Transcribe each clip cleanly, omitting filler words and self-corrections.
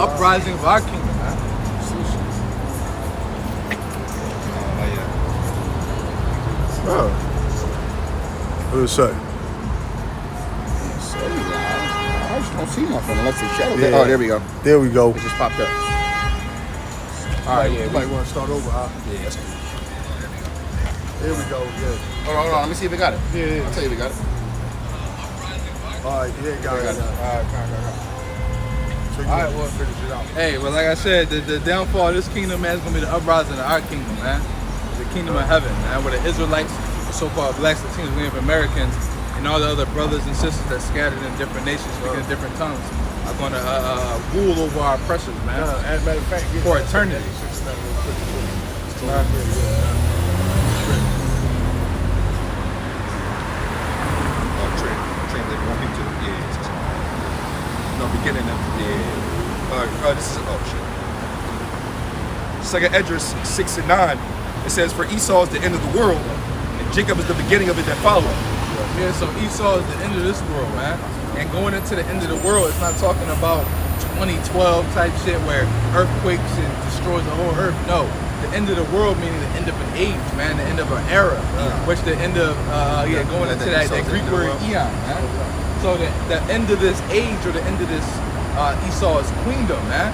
uprising of our kingdom, man. Oh. What did it say? I just don't see nothing unless it's shadow. Yeah. Oh, there we go. There we go. It just popped up. All right, you might want to start over, huh? Yeah, that's cool. Here we go. Yeah. Hold on. Let me see if we got it. Yeah. I'll tell you if we got it. All right. Yeah, got it. All right. So you All right, want to finish it out? Hey, well, like I said, the downfall of this kingdom, man, is going to be the uprising of our kingdom, man. The kingdom of heaven, man, where the Israelites, the so-called blacks, Latinos, Native Americans, and all the other brothers and sisters that scattered in different nations, speaking different tongues, are going to rule over our oppressors, man, As a matter of fact, for eternity. Translate more into beginning of this is Second Esdras 6 and 9. It says, "For Esau is the end of the world, and Jacob is the beginning of it that followed." Yeah, so Esau is the end of this world, man. And going into the end of the world, it's not talking about 2012 type shit where earthquakes and destroys the whole earth. No, the end of the world meaning the end of an age, man, the end of an era, which the end of going into that Greek word eon, man. So the end of this age or the end of this Esau's queendom, man.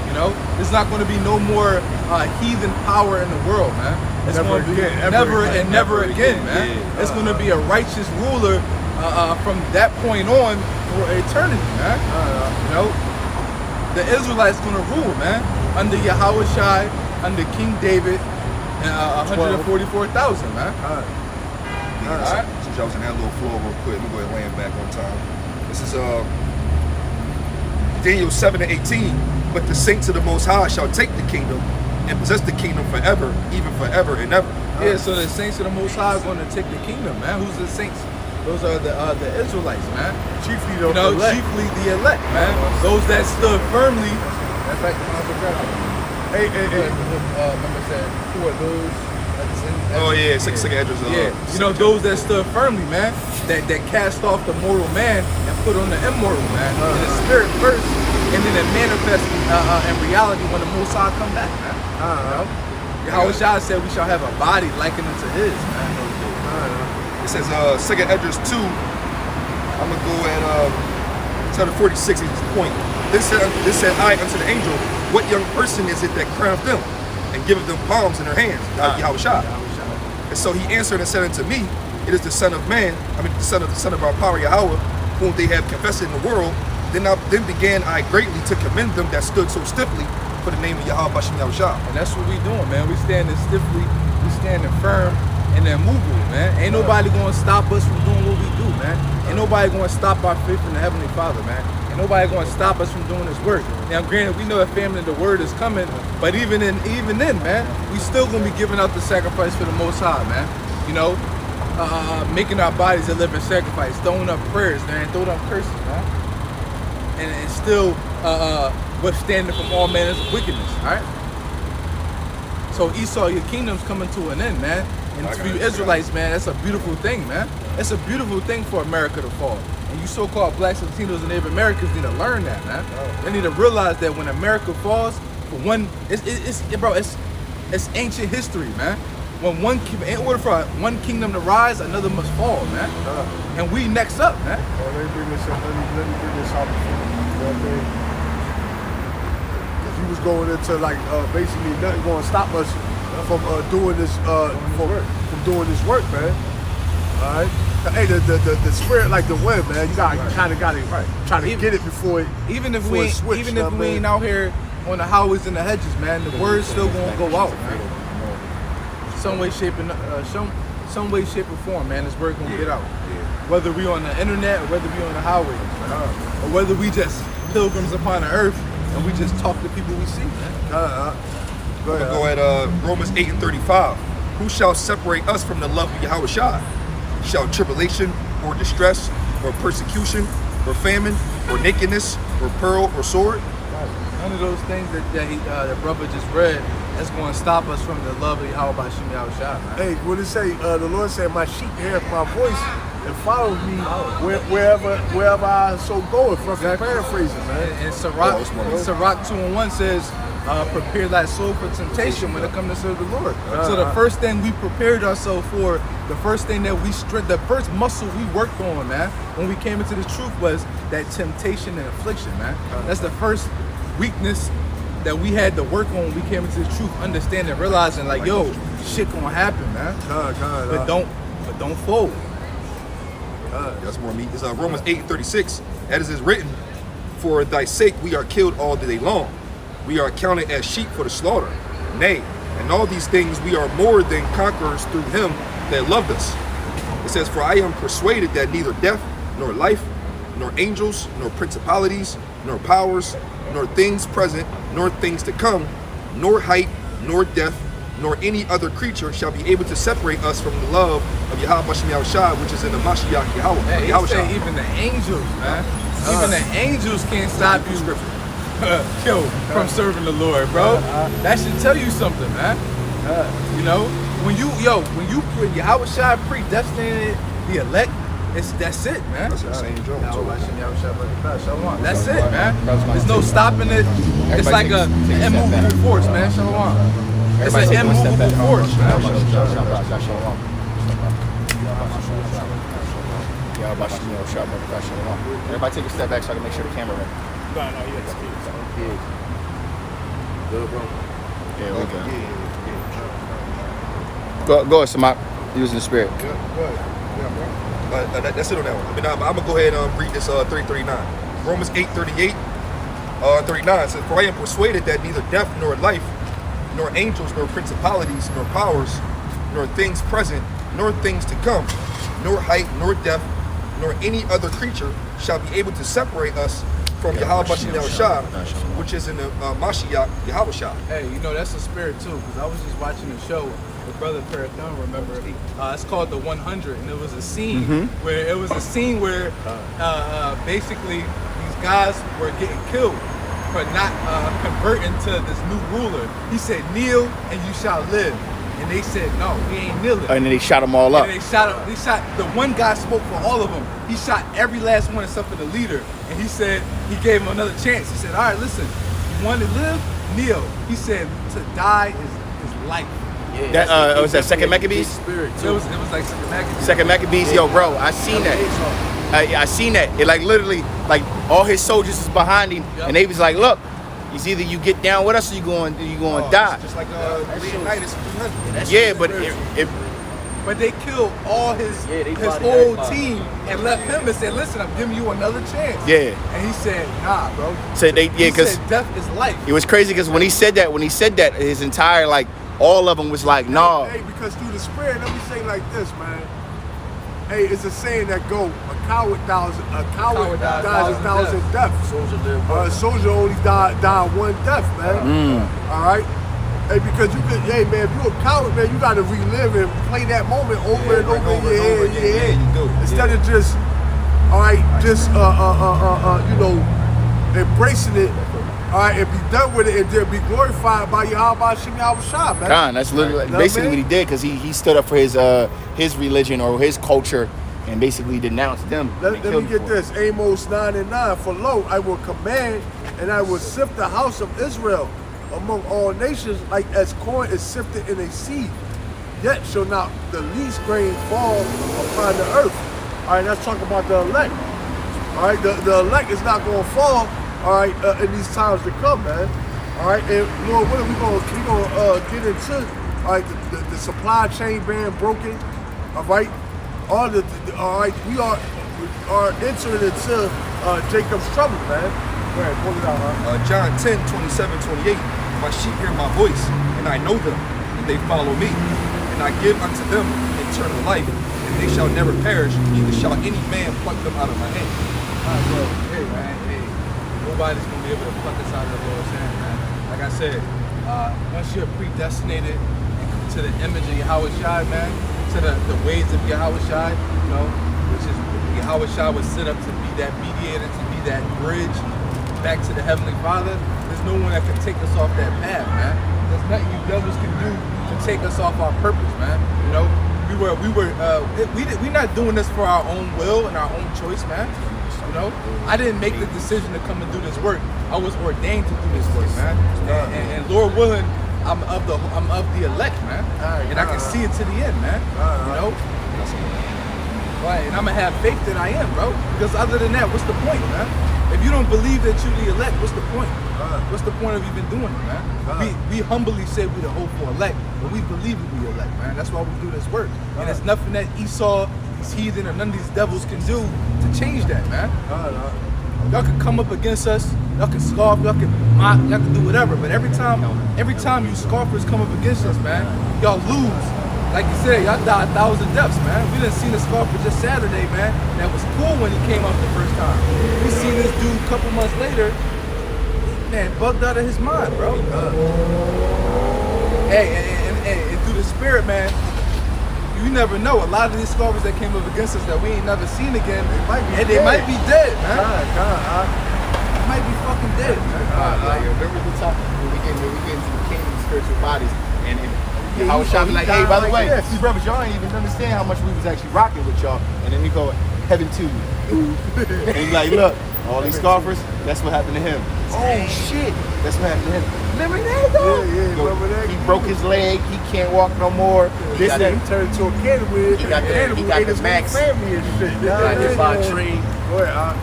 You know, there's not going to be no more heathen power in the world, man. It's going to be never again, man. Yeah. It's going to be a righteous ruler from that point on for eternity, man. You know, the Israelites going to rule, man, under Yahweh Shai, under King David, and 144,000, man. Alright. Since I was in that little floor real quick, let me go ahead and land back on time. This is Daniel 7 and 18. "But the saints of the Most High shall take the kingdom and possess the kingdom forever, even forever and ever." Yeah, so the saints of the Most High are going to take the kingdom, man. Who's the saints? Those are the Israelites, man. Chiefly You know, chiefly the elect, man. Those that stood firmly. In fact, hey. Remember said, who are those? Oh yeah, Second Esdras. Yeah, you know, those that stood firmly, man, that cast off the mortal man and put on the immortal man, in the spirit first, and then it manifests in reality when the Most High come back, man. You know? Yahweh Shai said we shall have a body likened unto his, man. It says Second Esdras 2. I'm gonna go at chapter 46 is the point. This said I unto the angel, "What young person is it that crowneth them and giveth them palms in their hands?" Yahweh Shai. And so he answered and said unto me, "It is the Son of Man, the son of our power Yahweh, whom they have confessed in the world." Then began I greatly to commend them that stood so stiffly for the name of Yahweh Bashem Yahushua. And that's what we doing, man. We standing stiffly, we standing firm, and immovable, man. Ain't nobody gonna stop us from doing what we do, man. Ain't nobody gonna stop our faith in the Heavenly Father, man. Ain't nobody gonna stop us from doing this work. Now, granted, we know that family, the word is coming, but even then, man, we still gonna be giving out the sacrifice for the Most High, man. You know, making our bodies a living sacrifice, throwing up prayers, man, throwing up curses, man, and still withstanding from all manners of wickedness, all right? So Esau, your kingdom's coming to an end, man. And to you Israelites, man, that's a beautiful thing, man. It's a beautiful thing for America to fall. And you so-called blacks, Latinos, and Native Americans need to learn that, man. They need to realize that when America falls, for one, it's ancient history, man. In order for one kingdom to rise, another must fall, man. And we next up, man. Let me bring this up. Let me bring this out before. You know what I mean? If you was going into basically nothing going to stop us from doing this from doing this work, man. All right. Hey, the spirit like the wind, man. You kind of got to try to get it before it. Even if we ain't out here on the highways and the hedges, man, the word's still gonna go out, man. Some way, shape, or form, man. This word gonna get out. Whether we on the internet or whether we on the highways, or whether we just pilgrims upon the earth and we just talk to people we see, man. We're gonna go at Romans 8 and 35. "Who shall separate us from the love of Yahweh Shai? Shall tribulation, or distress, or persecution, or famine, or nakedness, or peril, or sword?" None of those things that the brother just read that's going to stop us from the love of Yahweh Bashem Yahushua, man. Hey, what it say? The Lord said, "My sheep hear my voice, and follow me wherever I so go. If I'm paraphrasing, man. And Sirach 2:1 says, prepare thy soul for temptation when it comes to serve the Lord. So the first thing we prepared ourselves for, the first thing that the first muscle we worked on, man, when we came into the truth was that temptation and affliction, man. That's the first weakness that we had to work on when we came into the truth, understanding, realizing like, yo, shit gonna happen, man. But don't fold. That's more meat. It's Romans 8:36. As it is written, for thy sake we are killed all the day long. We are counted as sheep for the slaughter. Nay, in all these things we are more than conquerors through him that loved us. It says, for I am persuaded that neither death, nor life, nor angels, nor principalities, nor powers, nor things present, nor things to come, nor height, nor depth, nor any other creature shall be able to separate us from the love of Yahweh Shem Yahushua, which is in the Mashiach Yahweh. Hey, he say even the angels, man. Even the angels can't stop you from serving the Lord, bro. That should tell you something, man. You know, when you put Yahweh predestinated the elect, that's it, man. That's the same joke. That's it, man. There's no stopping it. It's like a immovable force, man. Shalom. It's an immovable force, man. Everybody take a step back so I can make sure the camera ready. No, you have to speak. Good, bro. Yeah, we go. Go ahead, Samak. Using the spirit. Good. Yeah, bro. That's it on that one. I mean, I'm gonna go ahead and read this 339. Romans 8:38, 39 says, for I am persuaded that neither death nor life, nor angels, nor principalities, nor powers, nor things present, nor things to come, nor height, nor depth, nor any other creature shall be able to separate us from Yahweh Shem Yahushua, which is in the Mashiach Yahushua. Hey, you know, that's a spirit too, because I was just watching the show with Brother Parathon, remember? It's called The 100, and it was a scene where basically these guys were getting killed for not converting to this new ruler. He said, kneel and you shall live. And they said, no, we ain't kneeling. And then they shot them all up. And they shot the one guy spoke for all of them. He shot every last one except for the leader. And he said, he gave him another chance. He said, all right, listen, you want to live? Kneel. He said, to die is life. Yeah, that was that Second Maccabees? Spirit too. It was like Second Maccabees. Second Maccabees, yo, bro, I seen that. I seen that. It like literally, like all his soldiers is behind him, and they was like, look, it's either you get down with us or you going to die. Just like Leonidas 300. Yeah, but but they killed all his whole team and left him and said, listen, I'm giving you another chance. Yeah. And he said, nah, bro. Said he said death is life. It was crazy because when he said that, his entire all of them was like, nah. Hey, because through the spirit, let me say like this, man. Hey, it's a saying that go, a coward dies 1,000 deaths. A soldier only die one death, man. All right? Hey, because you could, hey, man, if you're a coward, man, you got to relive and play that moment over and over in your head. Instead of just, all right, embracing it, all right, and be done with it and then be glorified by Yahweh Shem Yahushua, man. Khan, that's literally basically what he did, because he stood up for his religion or his culture and basically denounced them. Let me get this, Amos 9:9. For lo, I will command and I will sift the house of Israel among all nations like as corn is sifted in a sieve. Yet shall not the least grain fall upon the earth. All right, let's talk about the elect. All right, the elect is not going to fall, all right, in these times to come, man. All right, and Lord, what are we going to get into? All right, the supply chain being broken. All right, all right, we are entering into Jacob's trouble, man. Go ahead, pull it out, huh? John 10:27-28. My sheep hear my voice, and I know them, and they follow me. And I give unto them eternal life, and they shall never perish, neither shall any man pluck them out of my hand. Bro, hey, man, hey. Nobody's going to be able to pluck us out of the Lord's hand, man. Like I said, once you're predestinated to the image of Yahweh Shai, man, to the ways of Yahweh Shai, you know, which is Yahweh Shai was set up to be that mediator, to be that bridge back to the Heavenly Father. There's no one that can take us off that path, man. There's nothing you devils can do to take us off our purpose, man. You know, we we're not doing this for our own will and our own choice, man. You know, I didn't make the decision to come and do this work. I was ordained to do this work, man. And Lord willing, I'm of the elect, man. And I can see it to the end, man. You know. Right, and I'm gonna have faith that I am, bro. Because other than that, what's the point, man? If you don't believe that you're the elect, what's the point? What's the point of even doing it, man? We humbly say we the hopeful elect, but we believe we the elect, man. That's why we do this work. And it's nothing that Esau, these heathen, or none of these devils can do to change that, man. Y'all can come up against us, y'all can scoff, y'all can mock, y'all can do whatever. But every time you scoffers come up against us, man, y'all lose. Like you said, y'all died 1,000 deaths, man. We done seen a scoffer just Saturday, man. That was cool when he came out the first time. We seen this dude a couple months later, man, bugged out of his mind, bro. Hey, and through the spirit, man, you never know. A lot of these scoffers that came up against us that we ain't never seen again, they might be dead, man. They might be fucking dead, man. Remember we talking when we get into the kingdom of spiritual bodies, and I was shopping like, hey, by the way, these brothers, y'all ain't even understand how much we was actually rocking with y'all. And then we go, heaven to you. And he's like, look, all these scoffers, that's what happened to him. Oh shit, that's what happened to him. Remember that though? Yeah, remember that? He broke his leg, he can't walk no more. He turned into a cannibal. He got the max. Family and shit. He got hit by a tree. Go ahead,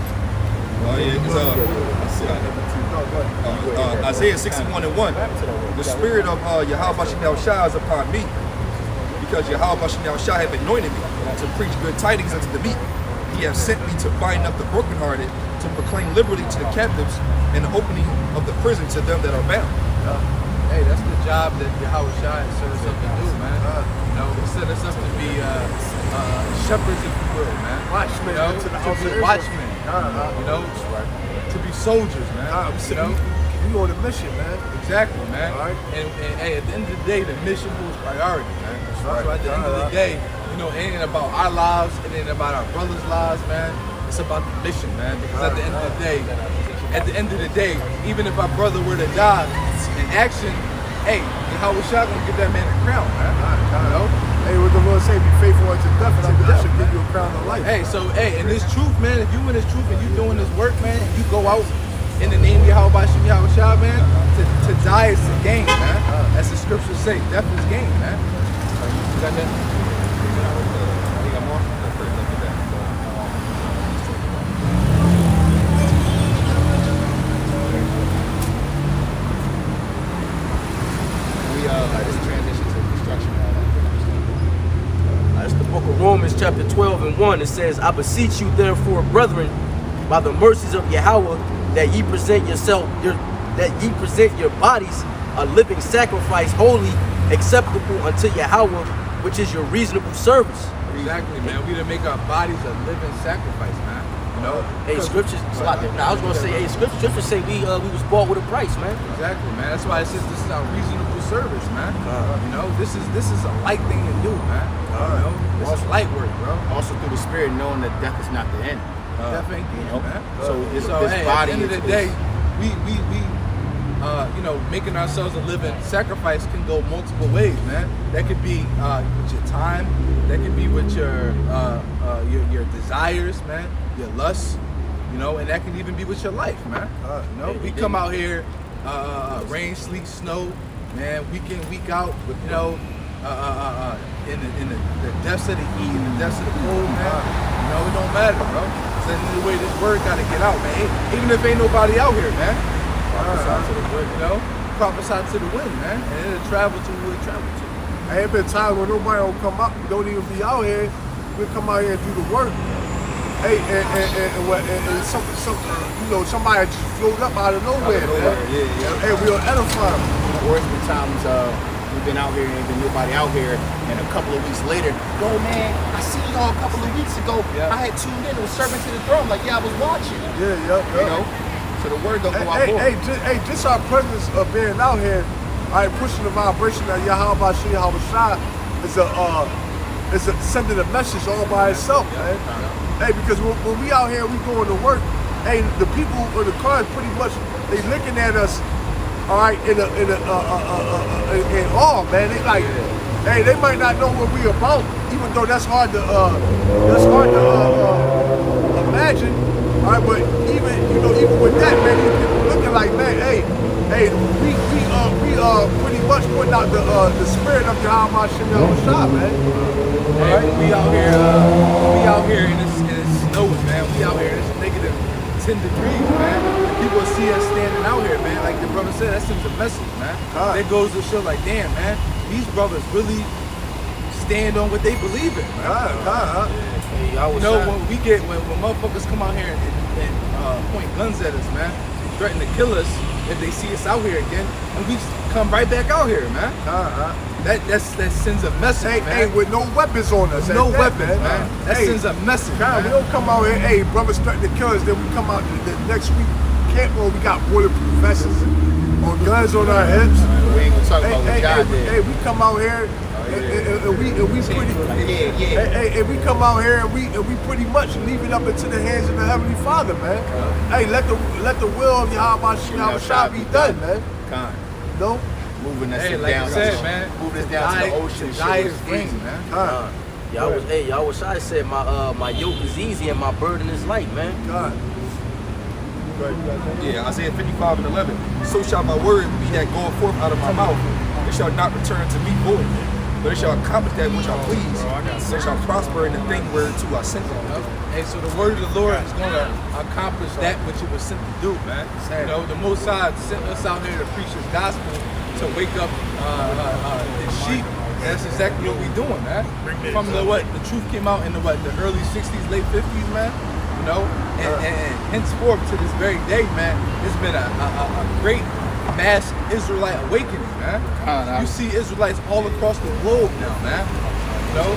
Isaiah 61:1. The spirit of Yahweh Bashim Shah is upon me, because Yahweh Bashim Shah have anointed me to preach good tidings unto the meek. He has sent me to bind up the brokenhearted, to proclaim liberty to the captives, and the opening of the prison to them that are bound. Hey, that's the job that Yahweh Shai set us up to do, man. You know, he set us up to be shepherds, if you will, man. Watchmen. You know, to be watchmen. You know, to be soldiers, man. You know, we on a mission, man. exactly, man. Right. And hey, at the end of the day, the mission was priority, man. right. So at the end of the day, you know, it ain't about our lives, it ain't about our brothers' lives, man. It's about the mission, man. Because at the end of the day, even if our brother were to die in action, hey, Yahweh Shah gonna give that man a crown, man. You know? Hey, what the Lord say, be faithful unto death, and unto death shall give you a crown of life. Hey, so in this truth, man, if you in this truth and you doing this work, man, and you go out in the name of Yahweh Bashim Yahweh Shah, man, to die is a gain, man. As the scriptures say, death is gain, man. You got that? That's the book of Romans chapter 12:1. It says, I beseech you therefore, brethren, by the mercies of Yahweh, that ye present your bodies a living sacrifice, holy, acceptable unto Yahweh, which is your reasonable service. Exactly, man. We done make our bodies a living sacrifice, man. You know? Hey, scriptures. I was gonna say, hey, scriptures say we was bought with a price, man. Exactly, man. That's why it says this is our reasonable service, man. You know, this is a light thing to do, man. You know, this is light work, bro. Also through the spirit, knowing that death is not the end. Death ain't the end, man. So this hey, body at the end of the day, we you know, making ourselves a living sacrifice can go multiple ways, man. That could be with your time. That could be with your desires, man. Your lusts, you know, and that can even be with your life, man. You know, we come out here, rain, sleet, snow, man, week in, week out, you know, in the depths of the heat, in the depths of the cold, man. You know, it don't matter, bro. So the way this word gotta get out, man. Even if ain't nobody out here, man. Prophesy to the wind, you know. Prophesy to the wind, man, and it'll travel to where it travel to. Hey, been times when nobody don't come out, don't even be out here. We come out here and do the work. Hey, and some, you know, somebody just float up out of nowhere, man. Yeah. Hey, we'll edify them. Or it's been times we've been out here and ain't been nobody out here, and a couple of weeks later, yo man, I seen y'all a couple of weeks ago. Yeah. I had tuned in, it was serving to the throne, like I was watching. Yeah. You know? So the word don't go out more. Hey, just our presence of being out here, all right, pushing the vibration of Yahweh Bashir Yahweh Shai is sending a message all by itself, man. Hey, because when we out here, we going to work. Hey, the people in the cars pretty much they looking at us, all right, in awe, man. They like, hey, they might not know what we about, even though that's hard to imagine, all right. But even with that, man, you people looking like, man, hey, we pretty much putting out the spirit of Yahweh Shem Shah, man. Hey, we out here and it's snowing, man. We out here and it's negative 10 degrees, man. And people see us standing out here, man. Like the brother said, that sends a message, man. That goes to show, like, damn, man, these brothers really stand on what they believe in, man. When motherfuckers come out here and point guns at us, man, threaten to kill us if they see us out here again, and we come right back out here, man. That sends a message, man. Hey, with no weapons on us. No weapons, man. That sends a message, man. We don't come out here, hey, brothers threatening to kill us, then we come out the next week, camp where we got bulletproof vests or guns on our hips. We ain't gonna talk about what God did. Hey, we come out here and we pretty. And we come out here and we pretty much leave it up into the hands of the Heavenly Father, man. Hey, let the will of Yahweh Shah be done, man. No. Moving us Hey, like down, I said, man, moving us down to the ocean. Shit is ring, man. Y'all wish I said my yoke is easy and my burden is light, man. Yeah, Isaiah 55 and 11. So shall my word be that goeth forth out of my mouth. It shall not return to me void, but it shall accomplish that which I please. It shall prosper in the thing whereto I sent it. Hey, so the word of the Lord is going to accomplish that which it was sent to do, man. You know, the Most High sent us out here to preach His gospel, to wake up His sheep. That's exactly what we're doing, man. From the truth came out in the early 60s, late 50s, man. You know, and henceforth to this very day, man, it's been a great mass Israelite awakening, man. You see Israelites all across the globe now, man. You know,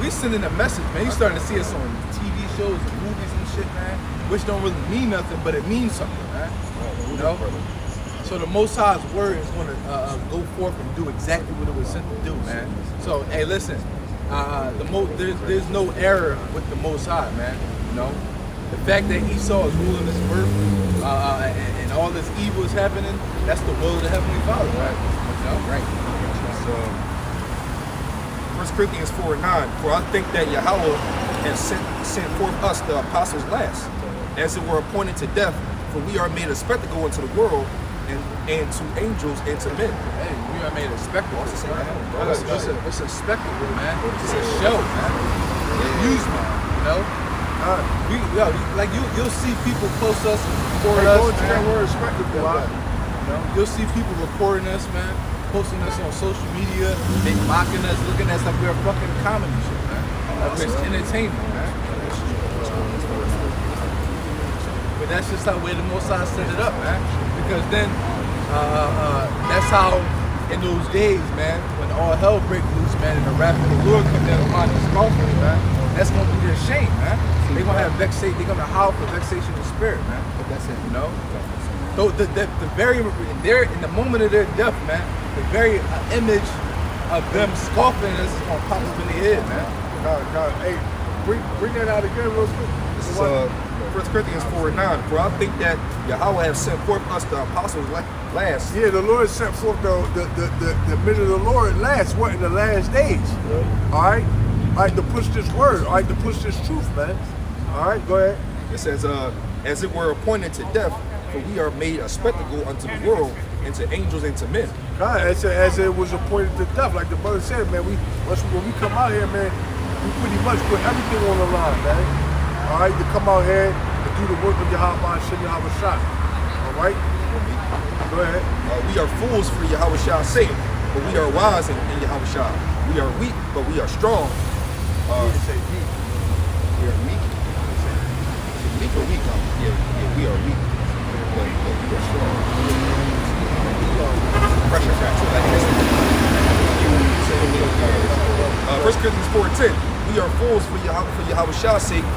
we sending a message, man. You starting to see us on TV shows and movies and shit, man, which don't really mean nothing, but it means something, man. You know. So the Most High's word is going to go forth and do exactly what it was sent to do, man. So hey, listen, there's no error with the Most High, man. You know, the fact that Esau is ruling this earth and all this evil is happening, that's the will of the Heavenly Father, right? You know, right. So, 1 Corinthians 4 and 9. For I think that Yahweh has sent forth us, the apostles, last, as it were appointed to death, for we are made a spectacle unto the world, and to angels and to men. Hey, we are made a spectacle. It's a spectacle, man. It's a show, man. Amusement, you know. You'll see people close us, record us, man. Spectacle, you know, you'll see people recording us, man, posting us on social media, they mocking us, looking at us like we're a fucking comedy show, man. Like it's entertainment, man. But that's just how way the Most High set it up, man. Because then, that's how, in those days, man, when all hell breaks loose, man, and the wrath of the Lord comes down upon the scoffers, man, that's gonna be their shame, man. They're gonna have vexation. They're gonna howl for vexation of spirit, man. But that's it, you know. So the very in the moment of their death, man, the very image of them scoffing us is gonna pop up in their head, man. God, hey, bring that out again real quick. This is 1 Corinthians 4 and 9. For I think that Yahweh has sent forth us, the apostles, last. Yeah, the Lord sent forth the men of the Lord last. What, in the last days? All right, to push this word. All right, to push this truth, man. All right, go ahead. It says, as it were appointed to death, for we are made a spectacle unto the world, and to angels and to men. God, as it was appointed to death, like the brother said, man. When we come out here, man, we pretty much put everything on the line, man. All right, to come out here and do the work of Yahweh Shah. All right, go ahead. We are fools for Yahweh Shah's sake, but we are wise in Yahweh Shah. We are weak, but we are strong. We are weak. Weak or weak? Yeah, we are weak, but we are strong. Pressure factor, like this. 1 Corinthians 4:10. We are fools for Yahweh Shah's sake,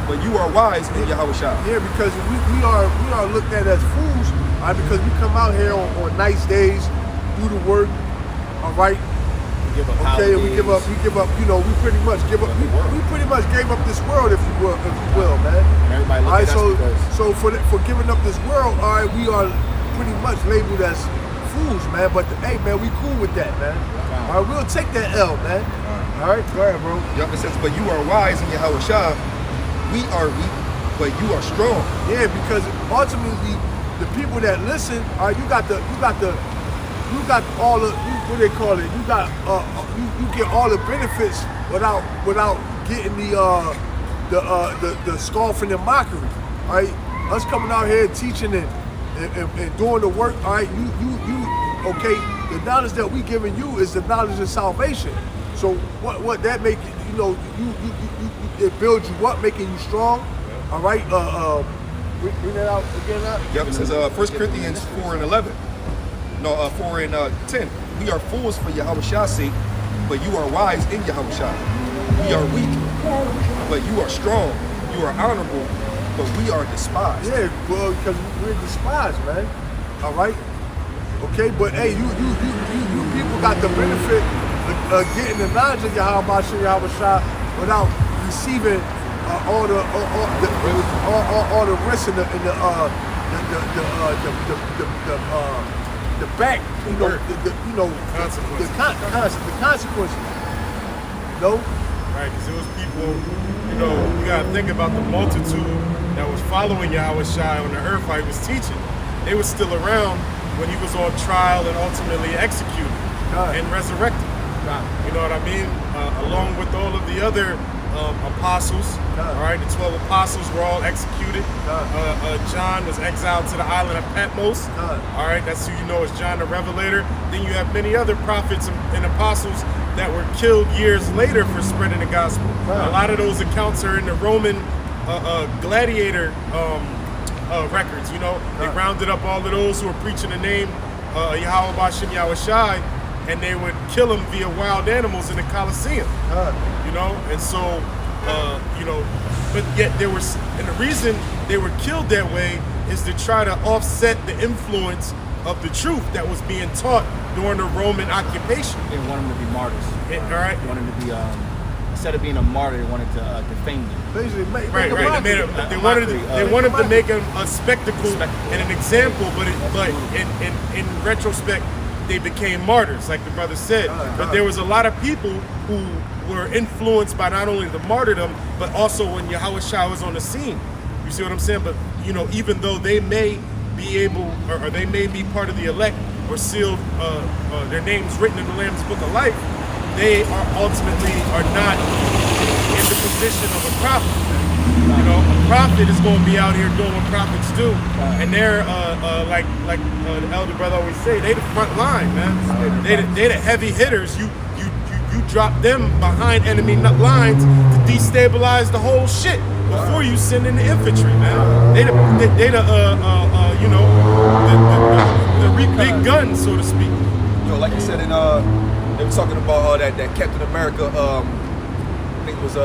but you are wise in Yahweh Shah. Yeah, because we are looked at as fools, all right, because we come out here on nice days, do the work, all right. Okay, and we give up, you know, we pretty much give up, we pretty much gave up this world, if you will, man. Everybody look at us so for giving up this world, all right, we are pretty much labeled as fools, man. But hey, man, we cool with that, man. All right, we'll take that L, man. All right, go ahead, bro. Yup, it says, but you are wise in Yahweh Shah. We are weak, but you are strong. Yeah, because ultimately, the people that listen, all right, you got all the, what they call it? You got you get all the benefits without getting the scoffing and mockery. All right, us coming out here teaching and doing the work. All right, you okay? The knowledge that we giving you is the knowledge of salvation. So what that make you it builds you up, making you strong. All right. Bring that out again. Yep, it says 1 Corinthians 4:11. No, 4:10. We are fools for Yahweh Shah's sake, but you are wise in Yahweh Shah. We are weak, but you are strong. You are honorable, but we are despised. Yeah, well, because we're despised, man. All right. Okay, but hey, you people got the benefit of getting the knowledge of Yahweh Shah without receiving all the risks and the back, the consequences. No. Right, because it was people, you gotta think about the multitude that was following Yahweh Shai on the earth while he was teaching. They were still around when he was on trial and ultimately executed and resurrected. You know what I mean? Along with all of the other apostles, all right, the 12 apostles were all executed. John was exiled to the island of Patmos. All right, that's who you know as John the Revelator. Then you have many other prophets and apostles that were killed years later for spreading the gospel. A lot of those accounts are in the Roman gladiator records. They rounded up all of those who were preaching the name Yahweh Bashem Yahweh Shai, and they would kill them via wild animals in the Colosseum. And so, but yet there was, and the reason they were killed that way is to try to offset the influence of the truth that was being taught during the Roman occupation. They wanted them to be martyrs. All right. They wanted them to be, instead of being a martyr, they wanted to defame them. Basically, Right. They wanted to make a spectacle and an example, but in retrospect, they became martyrs, like the brother said. But there was a lot of people who were influenced by not only the martyrdom, but also when Yahweh Shai was on the scene. You see what I'm saying? But even though they may be able, or they may be part of the elect, or sealed, their names written in the Lamb's Book of Life, they ultimately are not in the position of a prophet. A prophet is going to be out here doing what prophets do, and they're like the elder brother always say, they the front line, man. They the heavy hitters. You drop them behind enemy lines to destabilize the whole shit before you send in the infantry, man. They the big guns, so to speak. Like you said, they were talking about that Captain America. I think it was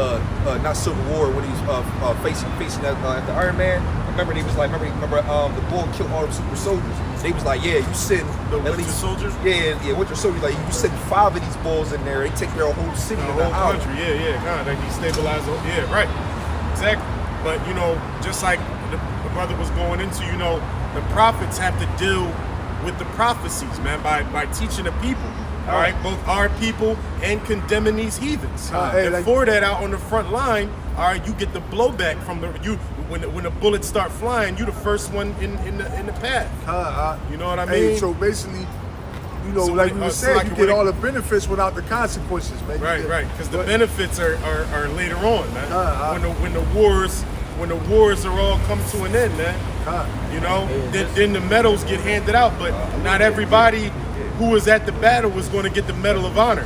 not Civil War when he was facing at the Iron Man. Remember the bull killed all the super soldiers. They was like, yeah, you send The at Winter least Soldiers? Yeah, Winter Soldiers. Like you send 5 of these bulls in there, they take their whole city, The in an whole hour. country, kind of like destabilize. Yeah, right, exactly. But just like the brother was going into, the prophets have to deal with the prophecies, man, by teaching the people. All right, both our people and condemning these heathens. And for that, out on the front line, all right, you get the blowback from when the bullets start flying. You the first one in the path. You know what I mean? Hey, so basically, so like you were saying, you get all the benefits without the consequences, man. Right. Because the benefits are later on, man. When the wars are all come to an end, man. Then the medals get handed out, but not everybody who was at the battle was going to get the Medal of Honor.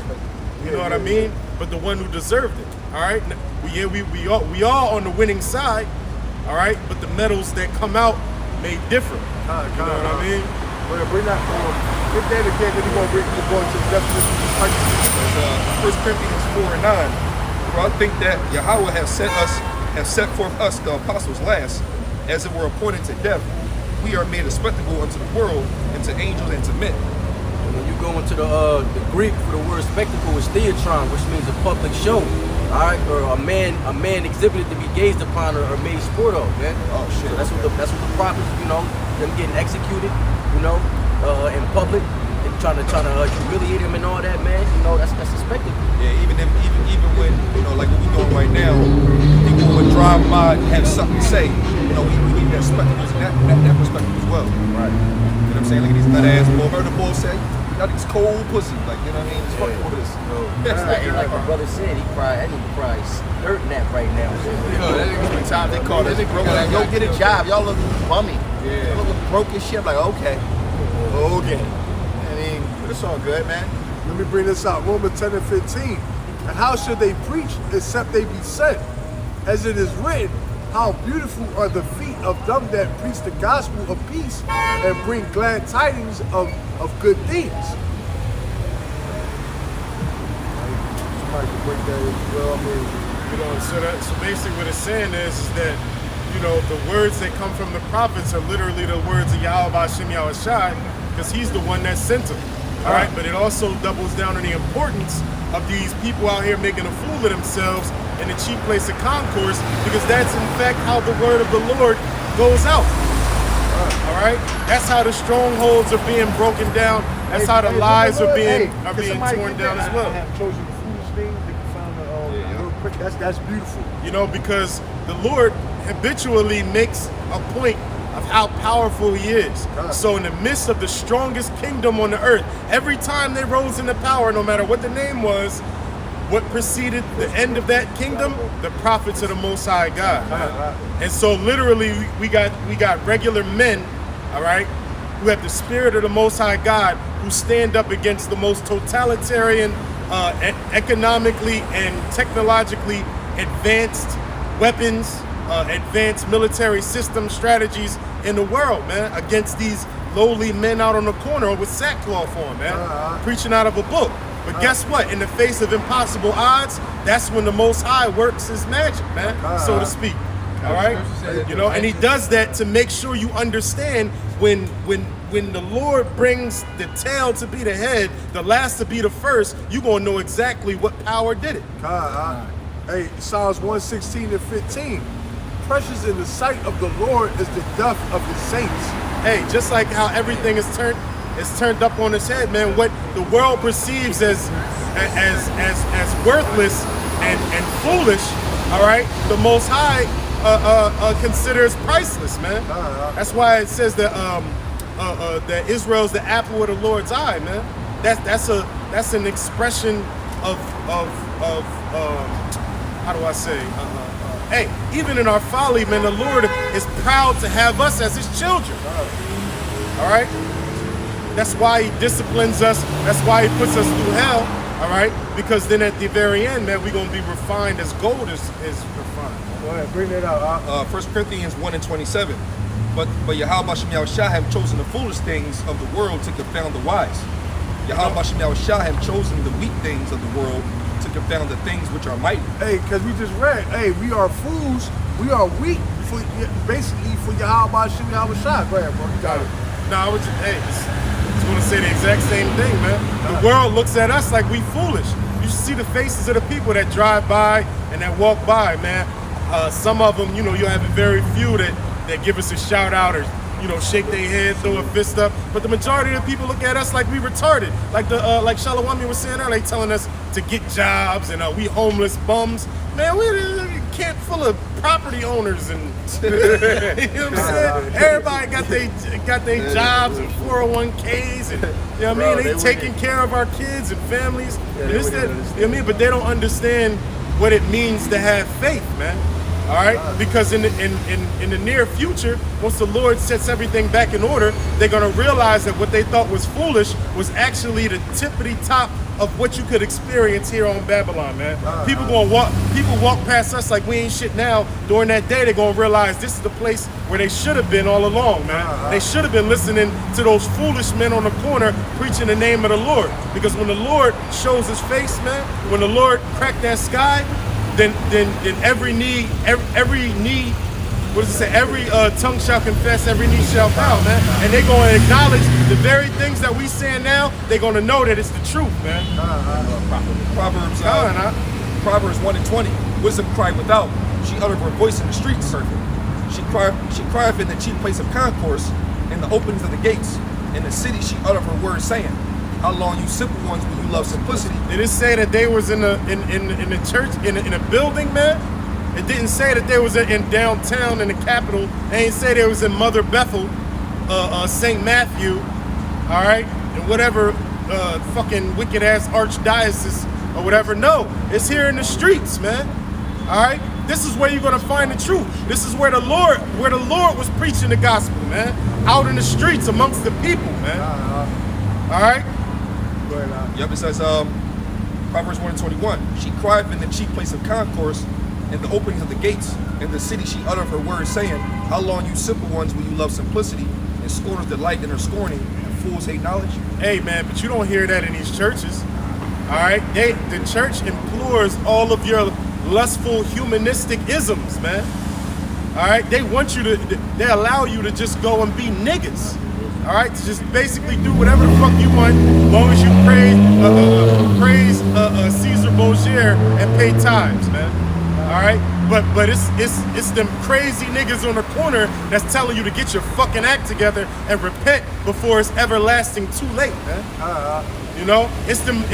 You know what I mean? But the one who deserved it. All right. We all on the winning side. All right. But the medals that come out may differ. You know what I mean? Bring that. Get that again. Then we're going to go into the definition of 1 Corinthians 4:9. For I think that Yahweh have set forth us, the apostles, last, as it were appointed to death. We are made a spectacle unto the world, and to angels, and to men. When you go into the Greek for the word spectacle is theatron, which means a public show, all right, or a man exhibited to be gazed upon or made sport of, man. Oh shit! So that's what the prophets, them getting executed, in public, and trying to humiliate him and all that, man. You know, that's expected. Yeah, even when, you know, like what we doing right now, people who would drive by and have something to say, you know, we need that spectacles and that perspective as well. Right. You know what I'm saying? Look at these nut ass boy. Heard the boy say, y'all these cold pussy. Like, you know what I mean? Just fuck with this. Like my brother said, that nigga probably hurting that right now. Sometimes they call us broke. Like, yo, get a job. Y'all look bummy. Yeah. Y'all look broke as shit. I'm like, okay. I mean, but it's all good, man. Let me bring this out. Romans 10 and 15. And how should they preach except they be sent? As it is written, how beautiful are the feet of them that preach the gospel of peace and bring glad tidings of good things. Somebody can break that as well. I mean, You know, so basically what it's saying is that, you know, the words that come from the prophets are literally the words of Yahweh Hashem Yahushai, because he's the one that sent them. All right, but it also doubles down on the importance of these people out here making a fool of themselves in a cheap place of concourse, because that's in fact how the word of the Lord goes out. All right, that's how the strongholds are being broken down. That's how the lies are being torn down as well. I have chosen the foolish things that you found real quick. That's beautiful. You know, because the Lord habitually makes a point of how powerful he is. So in the midst of the strongest kingdom on the earth, every time they rose into power, no matter what the name was, what preceded the end of that kingdom? The prophets of the Most High God. And so literally we got regular men, all right, who have the spirit of the Most High God, who stand up against the most totalitarian, economically and technologically advanced weapons, advanced military system strategies in the world, man, against these lowly men out on the corner with sackcloth on, man, preaching out of a book. But guess what? In the face of impossible odds, that's when the Most High works his magic, man, so to speak. All right, you know, and he does that to make sure you understand when the Lord brings the tail to be the head, the last to be the first, you're gonna know exactly what power did it. Hey, Psalms 116 and 15. Precious in the sight of the Lord is the death of his saints. Hey, just like how everything is turned up on its head, man. What the world perceives as worthless and foolish, all right, the Most High considers priceless, man. That's why it says that that Israel's the apple of the Lord's eye, man. That's an expression of how do I say? Hey, even in our folly, man, the Lord is proud to have us as his children. All right? That's why he disciplines us. That's why he puts us through hell. All right? Because then at the very end, man, we're going to be refined as gold is refined. Go ahead, bring that out. 1 Corinthians 1 and 27. But Yahweh Hashem Yahushua have chosen the foolish things of the world to confound the wise. Yahweh Hashem Yahushua have chosen the weak things of the world to confound the things which are mighty. Hey, because we just read, hey, we are fools, we are weak, basically for Yahweh Hashem Yahushua. Go ahead, bro, you got it. No, I was going to say the exact same thing, man. The world looks at us like we foolish. You should see the faces of the people that drive by and that walk by, man. Some of them, you know, you'll have very few that give us a shout out or, you know, shake their head, throw a fist up. But the majority of the people look at us like we retarded. Like like Shalawami was saying earlier, telling us to get jobs and we homeless bums. Man, we're a camp full of property owners and you know what I'm saying? Everybody got their jobs and 401ks and you know what I mean? They taking care of our kids and families. And this, that, you know what I mean? But they don't understand what it means to have faith, man. All right, because in the near future, once the Lord sets everything back in order, they're gonna realize that what they thought was foolish was actually the tippity top of what you could experience here on Babylon, man. People walk past us like we ain't shit now. During that day, they're gonna realize this is the place where they should have been all along, man. They should have been listening to those foolish men on the corner preaching the name of the Lord. Because when the Lord shows his face, man, when the Lord cracked that sky, then every knee, what does it say? Every tongue shall confess, every knee shall bow, man. And they're going to acknowledge the very things that we saying now. They're going to know that it's the truth, man. Proverbs 1 and 20. Wisdom cried without. She uttered her voice in the streets. She crieth in the chief place of concourse, in the openings of the gates. In the city she uttered her words, saying, How long you simple ones when you love simplicity? Did it say that they was in the church in a building, man? It didn't say that they was in downtown in the capital. They ain't say they was in Mother Bethel, St. Matthew, all right, and whatever fucking wicked ass archdiocese or whatever. No, it's here in the streets, man. All right, this is where you're gonna find the truth. This is where the Lord was preaching the gospel, man, out in the streets amongst the people, man. All right. Yep, it says Proverbs 1:21. She crieth in the chief place of concourse, and the openings of the gates. In the city she uttered her words, saying, How long you simple ones will you love simplicity, and scorners delight in her scorning, and fools hate knowledge? Hey man, but you don't hear that in these churches. All right, the church implores all of your lustful humanistic isms, man. All right, they allow you to just go and be niggas. All right, to just basically do whatever the fuck you want, as long as you praise Caesar Borgia and pay tithes, man. All right, but it's them crazy niggas on the corner that's telling you to get your fucking act together and repent before it's everlasting too late, man. You know, it's them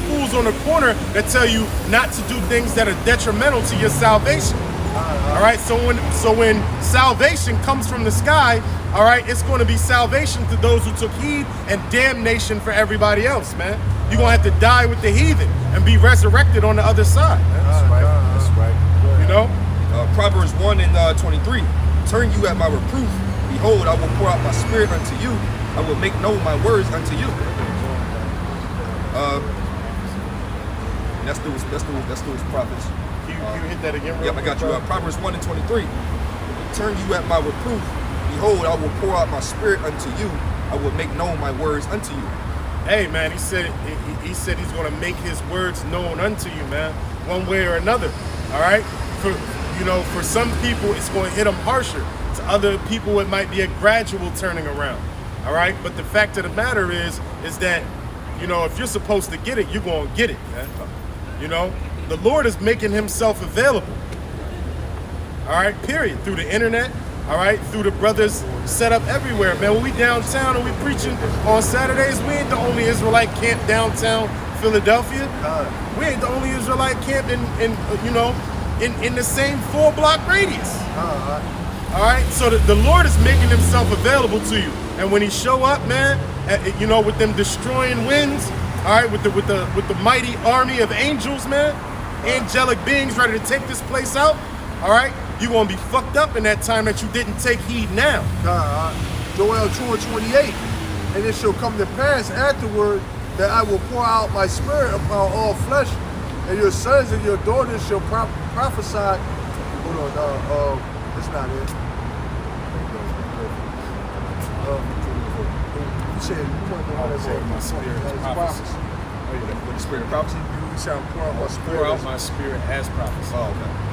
fools on the corner that tell you not to do things that are detrimental to your salvation. All right, so when salvation comes from the sky, all right, it's going to be salvation to those who took heed and damnation for everybody else, man. You're going to have to die with the heathen and be resurrected on the other side. That's right. You know? Proverbs 1:23. Turn you at my reproof. Behold, I will pour out my spirit unto you. I will make known my words unto you. That's those prophets. You hit that again, real Yep, I got you. Proverbs 1:23. Turn you at my reproof. Behold, I will pour out my spirit unto you. I will make known my words unto you. Hey man, he said he's gonna make his words known unto you, man, one way or another. All right, for some people it's going to hit them harsher. To other people it might be a gradual turning around. All right, but the fact of the matter is that, you know, if you're supposed to get it, you're gonna get it, man. You know, the Lord is making himself available. All right, period. Through the internet. All right, through the brothers set up everywhere, man. When we downtown and we preaching on Saturdays, we ain't the only Israelite camp downtown Philadelphia. We ain't the only Israelite camp in the same 4-block radius. All right, so the Lord is making himself available to you, and when he show up, man, you know, with them destroying winds, all right, with the mighty army of angels, man, angelic beings ready to take this place out, all right. You're going to be fucked up in that time that you didn't take heed now. Joel 2:28. And it shall come to pass afterward that I will pour out my spirit upon all flesh, and your sons and your daughters shall prophesy. Hold on, it's not it. You said you want to know how that Say my spirit is prophecy. With the spirit of prophecy? You shall pour out my spirit. Pour out my spirit as prophecy. Oh, okay.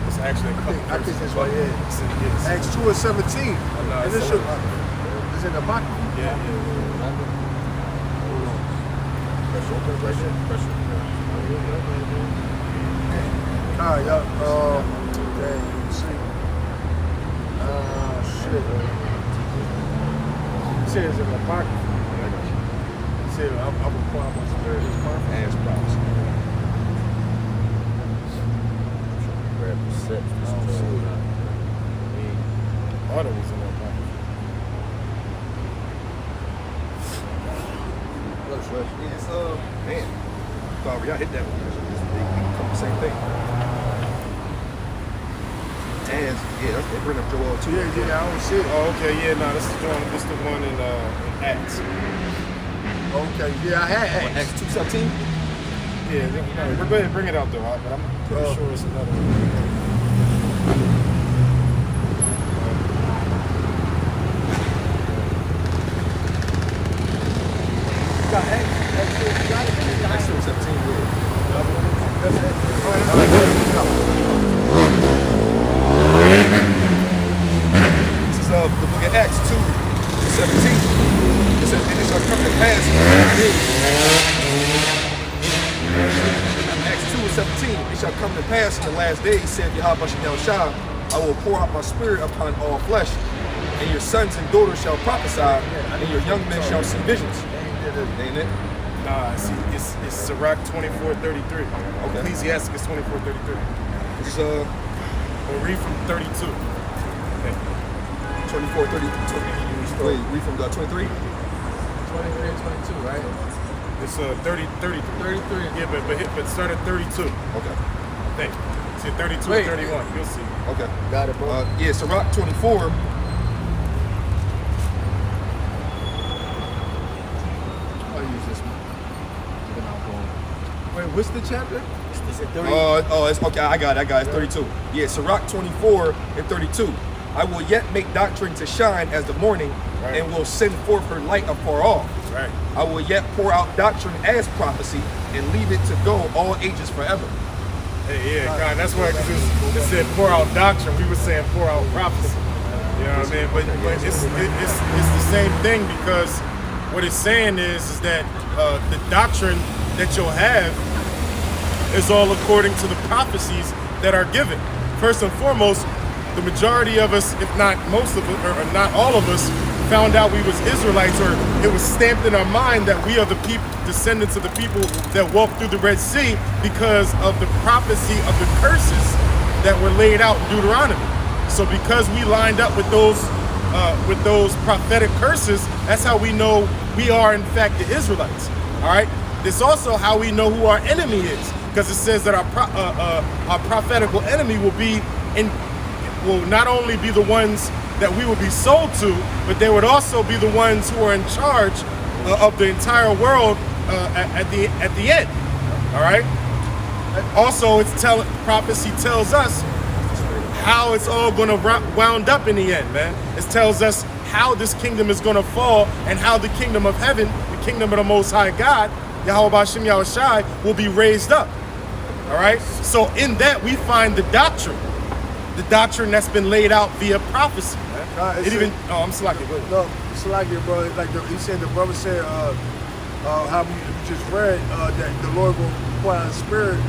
It's actually a couple I think verses. that's right, yeah. Acts 2:17. no, And it's this in is in the Bible. Yeah. All right, y'all. Dang, you see. Shit. It says in the Bible. It said, I will pour out my spirit as prophet. As prophecy. Auto was in that Bible. It's man. Sorry, y'all hit that one. They come the same thing. As they bring up Joel too. Yeah, I don't see it. Oh, okay, yeah, no, this is the one in Acts. Okay, yeah, I had Acts 2:17. Yeah, no, we're going to bring it out though, but I'm pretty sure it's another one. Acts 2:17. This is the book of Acts 2:17. It says, and it shall come to pass. Acts 2:17. It shall come to pass in the last days, saith Yahweh Shah, I will pour out my spirit upon all flesh, and your sons and daughters shall prophesy, and your young men shall see visions. Ain't it? Nah, it's Sirach 24:33. Okay. Ecclesiasticus 24:33. It's Or read from 32. Okay. 24, 30, 20. Wait, read from 23? 23 and 22, right? It's 30, 33. 33. Yeah, but start at 32. Okay. I think. See 32 Wait. and 31. You'll see. Okay. Got it, bro. Yeah, Sirach 24. I'll use this one. Then I'll go. Wait, what's the chapter? It's at 30. It's okay. I got it. It's 32. Yeah, Sirach 24 and 32. I will yet make doctrine to shine as the morning, Right. and will send forth her light afar off. Right. I will yet pour out doctrine as prophecy, and leave it to go all ages forever. Hey, yeah, God, that's why it said pour out doctrine. We were saying pour out prophecy. You know what I mean? But it's the same thing, because what it's saying is that the doctrine that you'll have is all according to the prophecies that are given. First and foremost, the majority of us, if not most of us, or not all of us, found out we was Israelites, or it was stamped in our mind that we are the people, descendants of the people that walked through the Red Sea, because of the prophecy of the curses that were laid out in Deuteronomy. So because we lined up with those prophetic curses, that's how we know we are in fact the Israelites. All right. It's also how we know who our enemy is, because it says that our prophetical enemy will not only be the ones that we will be sold to, but they would also be the ones who are in charge of the entire world at the end. All right. Also, prophecy tells us how it's all going to wound up in the end, man. It tells us how this kingdom is going to fall, and how the kingdom of heaven, the kingdom of the Most High God, Yahweh B'Shem Yahushai, will be raised up. All right. So in that we find the doctrine that's been laid out via prophecy. I'm slacking. Go ahead. No, it's like it, bro. Like he said, the brother said, how we just read that the Lord will pour out His Spirit.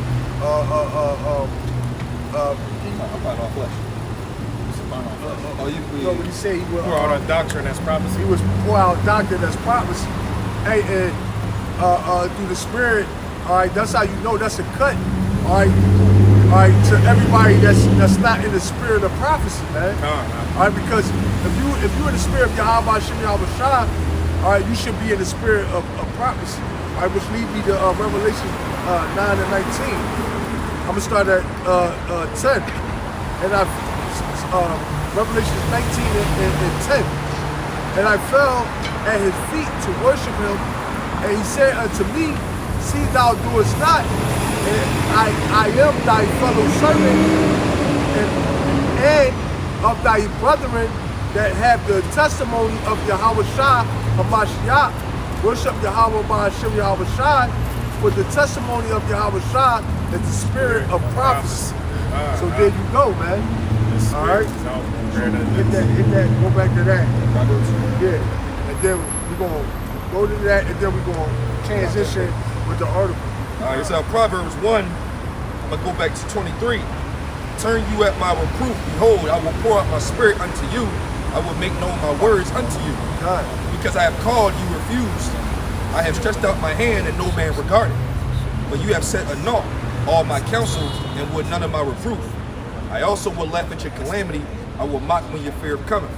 I'm not all flesh. When he said he will Pour out a doctrine that's prophecy. He was pour out doctrine that's prophecy. Hey, and through the Spirit. All right, that's how you know that's a cut. All right, to everybody that's not in the spirit of prophecy, man. All right, because if you're in the spirit of Yahweh B'Shem Yahushai, all right, you should be in the spirit of prophecy. All right, which leads me to Revelation 9 and 19. I'm gonna start at 10, and Revelation 19 and 10. And I fell at his feet to worship him, and he said unto me, see thou doest not, and I am thy fellow servant and of thy brethren that have the testimony of Yahweh Shai Hamashiach. Worship Yahweh B'Shem Yahushai, for the testimony of Yahweh Shai is the spirit of prophecy. So there you go, man. All right. Hit that. Go back to that. Yeah. And then we're gonna go to that, and then we're gonna transition with the article. All right, so Proverbs 1, I'm going to go back to 23. Turn you at my reproof. Behold, I will pour out my spirit unto you. I will make known my words unto you. God. Because I have called, you refused. I have stretched out my hand, and no man regarded. But you have set a naught all my counsels, and would none of my reproof. I also will laugh at your calamity. I will mock when your fear cometh.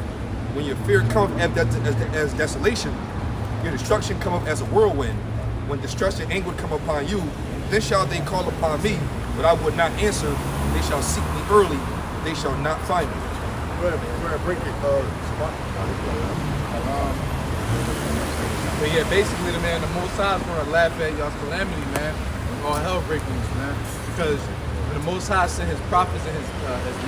When your fear cometh as desolation, your destruction cometh as a whirlwind. When distress and anger come upon you, then shall they call upon me, but I would not answer. They shall seek me early, they shall not find me. Go ahead, break it. But yeah, basically, the Most High is going to laugh at y'all's calamity, man, when all hell breaks loose, man. Because when the Most High sent his prophets and his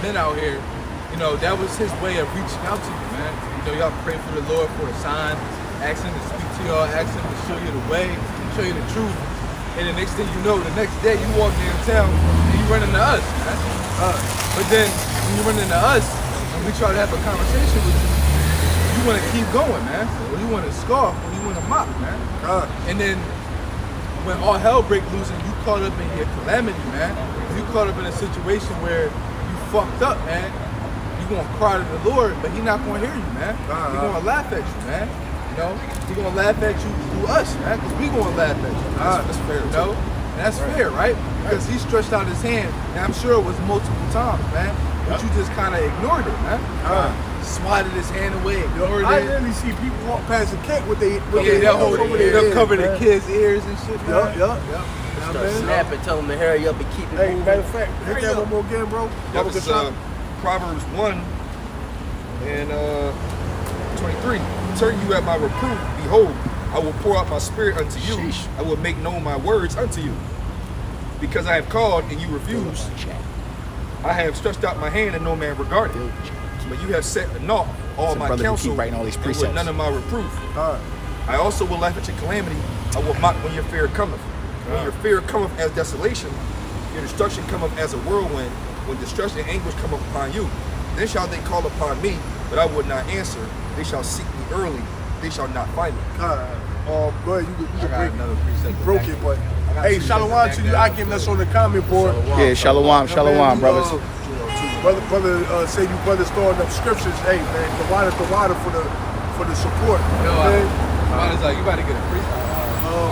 men out here, you know, that was his way of reaching out to you, man. You know, y'all pray for the Lord for a sign, ask him to speak to y'all, ask him to show you the way, show you the truth. And the next thing you know, the next day you walk in town and you run into us, man. But then when you run into us and we try to have a conversation with you, you want to keep going, man. Or you want to scoff, or you want to mock, man. And then when all hell breaks loose and you caught up in your calamity, man, you caught up in a situation where you fucked up, man, you gonna cry to the Lord, but he not gonna hear you, man. He gonna laugh at you, man. You know, he gonna laugh at you through us, man, because we gonna laugh at you. That's fair, You know? And that's fair, right? Because he stretched out his hand, and I'm sure it was multiple times, man. But you just kind of ignored it, man. Swatted his hand away, ignored I it. literally see people walk past the cake with their That whole over their they'll head, cover the man. kids' ears and shit, man. Yup. Start man. snapping, tell them to hurry up and keep it Hey, moving. matter of fact, hit Hurry that up. one more again, bro. That was Proverbs 1 and 23. Turn you at my reproof, behold, I will pour out my spirit unto you. Sheesh. I will make known my words unto you. Because I have called and you refuse, I have stretched out my hand and no man regarded. But you have set at naught all Some my brother who counsel keep writing all these and with precepts. none of my reproof. All right. I also will laugh at your calamity. I will mock when your fear cometh. When your fear cometh as desolation, your destruction cometh as a whirlwind. When distress and anguish come upon you, then shall they call upon me, but I would not answer. They shall seek me early, they shall not find me. Go ahead, you I can got break another precept. it. Broke it, but got hey, two shalom seconds to back you. there. I can that's on the comment board. Yeah, shalom, brothers. Brother, say you brothers throwing up scriptures. Hey, man, the water for the support. Yo, man. I was like, you about to get a free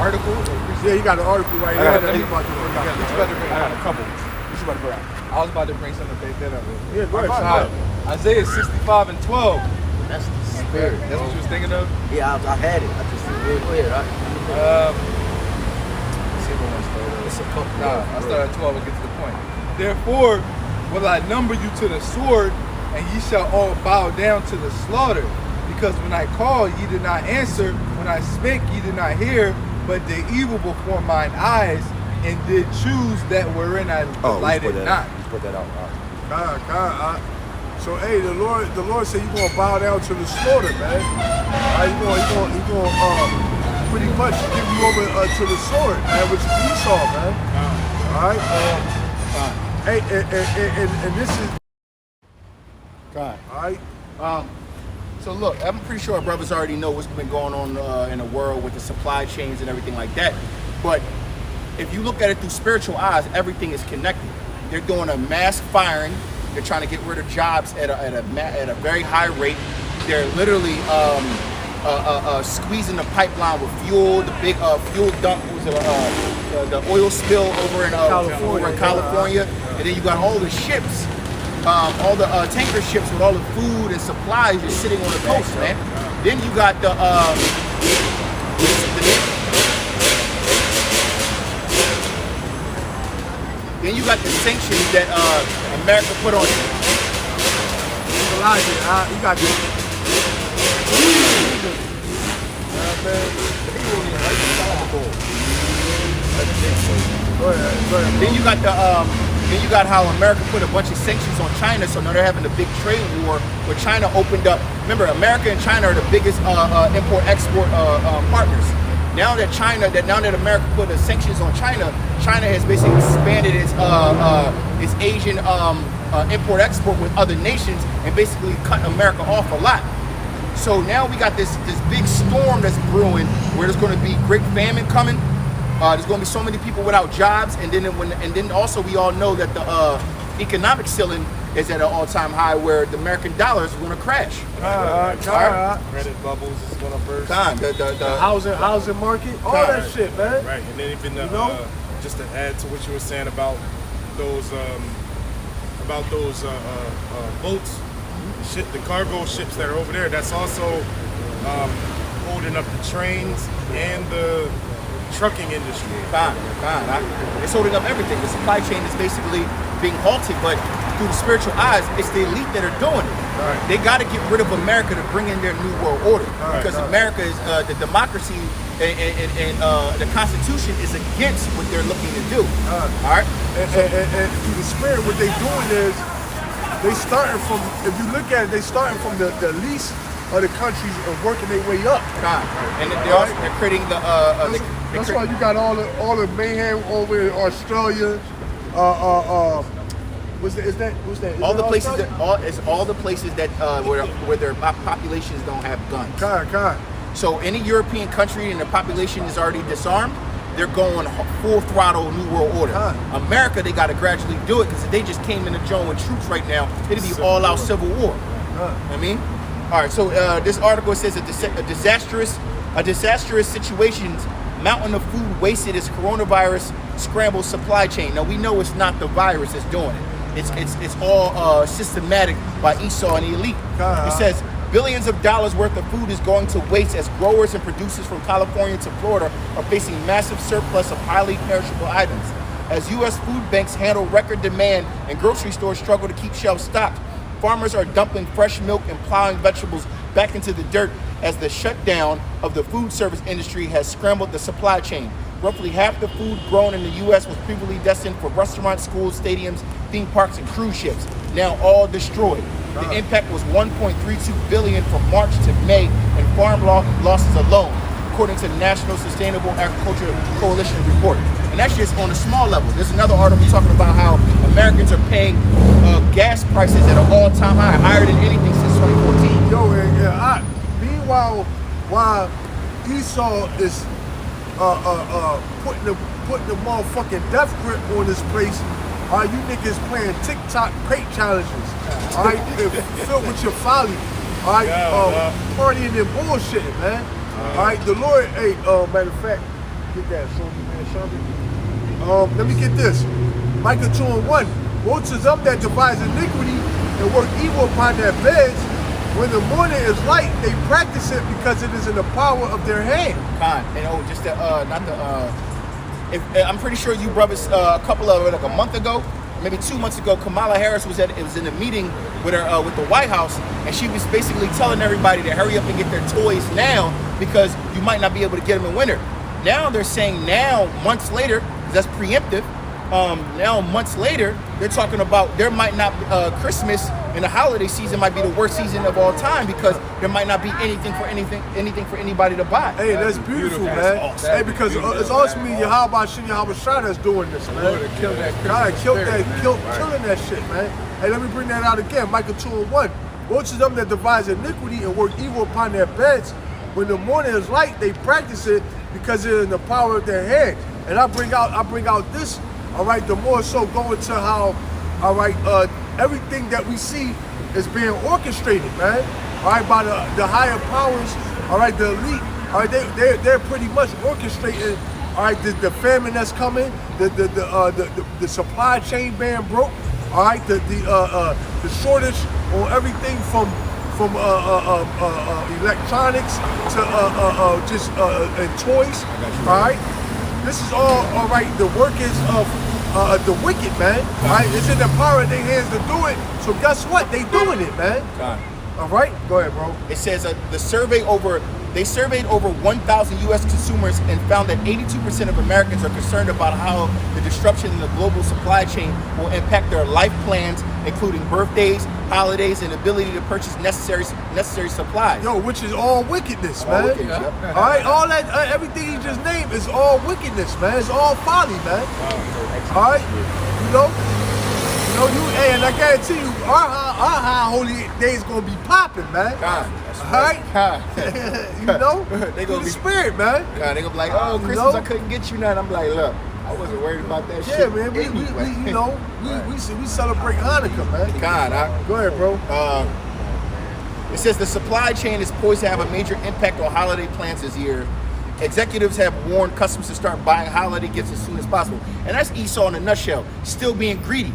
article? Or Yeah, you got an article right I got here. it. He's about to bring out. What you about to bring? I got a couple. What you about to bring out? I was about to bring something to bake that up with. Yeah, go ahead. All right. Isaiah 65 and 12. That's the spirit. That's what you was thinking of? Yeah, I had it. I just didn't real clear. Let's see if I want to start over. It's a couple. Nah, I started at 12 and get to the point. Therefore will I number you to the sword, and ye shall all bow down to the slaughter. Because when I called, ye did not answer. When I spake, ye did not hear. But did evil before mine eyes, and did choose that wherein I delighted not. Put that out. God. So hey, the Lord said you're gonna bow down to the slaughter, man. He's gonna pretty much give you over to the sword, man, which is Esau, man. All right. Hey, and this is God. all right. So look, I'm pretty sure our brothers already know what's been going on in the world with the supply chains and everything like that. But if you look at it through spiritual eyes, everything is connected. They're doing a mass firing. They're trying to get rid of jobs at a very high rate. They're literally squeezing the pipeline with fuel. The big fuel dump was the oil spill over in California. And then you got all the ships. All the tanker ships with all the food and supplies just sitting on the coast, man. Then you got the sanctions that America put on you. Elijah, you got this. Go ahead. Then you got how America put a bunch of sanctions on China, so now they're having a big trade war where China opened up. Remember, America and China are the biggest import-export partners. Now that America put the sanctions on China, China has basically expanded its Asian import-export with other nations and basically cut America off a lot. So now we got this big storm that's brewing where there's going to be great famine coming. There's going to be so many people without jobs, and then also we all know that the economic ceiling is at an all-time high where the American dollar is going to crash. Credit bubbles is going to burst. The housing market, all that shit, man. Right, and then even just to add to what you were saying about those boats, the cargo ships that are over there. That's also holding up the trains and the trucking industry. It's holding up everything. The supply chain is basically being halted, but through the spiritual eyes, it's the elite that are doing it. Right. They got to get rid of America to bring in their new world order, because America is the democracy and the Constitution is against what they're looking to do. All right. And through the spirit, what they doing is they starting from. If you look at it, they starting from the least of the countries and working their way up. And they're creating That's why you got all the mayhem over in Australia. All the places that where their populations don't have guns. So any European country and the population is already disarmed, they're going full throttle New World Order. America, they got to gradually do it because if they just came in the joint with troops right now, it'd be all out civil war. I mean, All right, so this article says a disastrous situations mountain of food wasted as coronavirus scrambles supply chain. Now we know it's not the virus that's doing it. It's all systematic by Esau and the elite. It says billions of dollars worth of food is going to waste as growers and producers from California to Florida are facing massive surplus of highly perishable items. As U.S. food banks handle record demand and grocery stores struggle to keep shelves stocked, farmers are dumping fresh milk and plowing vegetables back into the dirt as the shutdown of the food service industry has scrambled the supply chain. Roughly half the food grown in the U.S. was previously destined for restaurants, schools, stadiums, theme parks, and cruise ships, now all destroyed. The impact was $1.32 billion from March to May in farm losses alone, according to the National Sustainable Agriculture Coalition report. And that's just on a small level. There's another article talking about how Americans are paying gas prices at an all-time high, higher than anything since 2014. Yo, meanwhile, while Esau is putting the motherfucking death grip on this place, you niggas playing TikTok crate challenges. All right, filled with your folly. All right, partying and bullshitting, man. All right, the Lord. Hey, matter of fact, get that, show me, man, show me. Let me get this. Micah 2:1. Woe to them that devise iniquity and work evil upon their beds. When the morning is light, they practice it because it is in the power of their hand. And just to, I'm pretty sure you brothers a couple of like a month ago, maybe 2 months ago, Kamala Harris was in a meeting with her with the White House, and she was basically telling everybody to hurry up and get their toys now because you might not be able to get them in winter. Now they're saying months later, that's preemptive. Now months later, they're talking about there might not Christmas and the holiday season might be the worst season of all time because there might not be anything for anybody to buy. Hey, that's beautiful, man. Awesome. Hey, because it's ultimately Yahweh Shah that's doing this, man. Killing that shit, man. Hey, let me bring that out again. Micah 2:1. Woe to them that devise iniquity and work evil upon their beds. When the morning is light, they practice it because it is in the power of their hand. And I bring out this. All right, the more so going to how, all right, everything that we see is being orchestrated, man. All right, by the higher powers. All right, the elite. All right, they're pretty much orchestrating. All right, the famine that's coming, the supply chain being broke. All right, the shortage on everything from electronics to and toys. All right. This is all right. The work is of the wicked, man. All right, it's in the power of their hands to do it. So guess what? They doing it, man. All right, go ahead, bro. It says they surveyed over 1,000 U.S. consumers and found that 82% of Americans are concerned about how the disruption in the global supply chain will impact their life plans, including birthdays, holidays, and ability to purchase necessary supplies. Yo, which is all wickedness, man. Yep. All right, all that, everything he just named is all wickedness, man. It's all folly, man. All right, and I guarantee you, our high holy day is gonna be popping, man. All right, they gonna be spirit, man. They gonna be like, oh, Christmas, I couldn't get you nothing. I'm like, look, I wasn't worried about that shit. Yeah, man. We celebrate Hanukkah, man. Go ahead, bro. It says the supply chain is poised to have a major impact on holiday plans this year. Executives have warned customers to start buying holiday gifts as soon as possible. And that's Esau in a nutshell, still being greedy.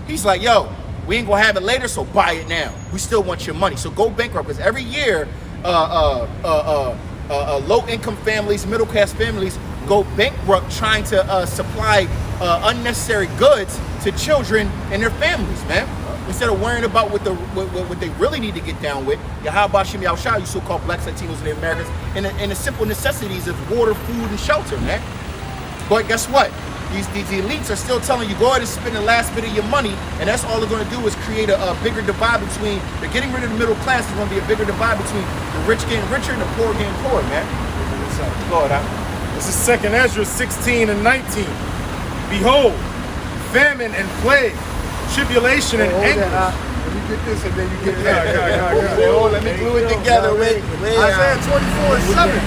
He's like, yo, we ain't gonna have it later, so buy it now. We still want your money. So go bankrupt, because every year, low-income families, middle-class families go bankrupt trying to supply unnecessary goods to children and their families, man. Instead of worrying about what they really need to get down with, Yahweh Shem Yahushua, you so-called blacks, Latinos, and Americans, and the simple necessities of water, food, and shelter, man. But guess what? These elites are still telling you, go ahead and spend the last bit of your money, and that's all they're going to do is create a bigger divide between, they're getting rid of the middle class, there's going to be a bigger divide between the rich getting richer and the poor getting poorer, man. Go ahead, This is 2nd Ezra 16 and 19. Behold, famine and plague, tribulation and anguish. Let me get this and then you get that. Let me glue it together, wait. Isaiah 24:7.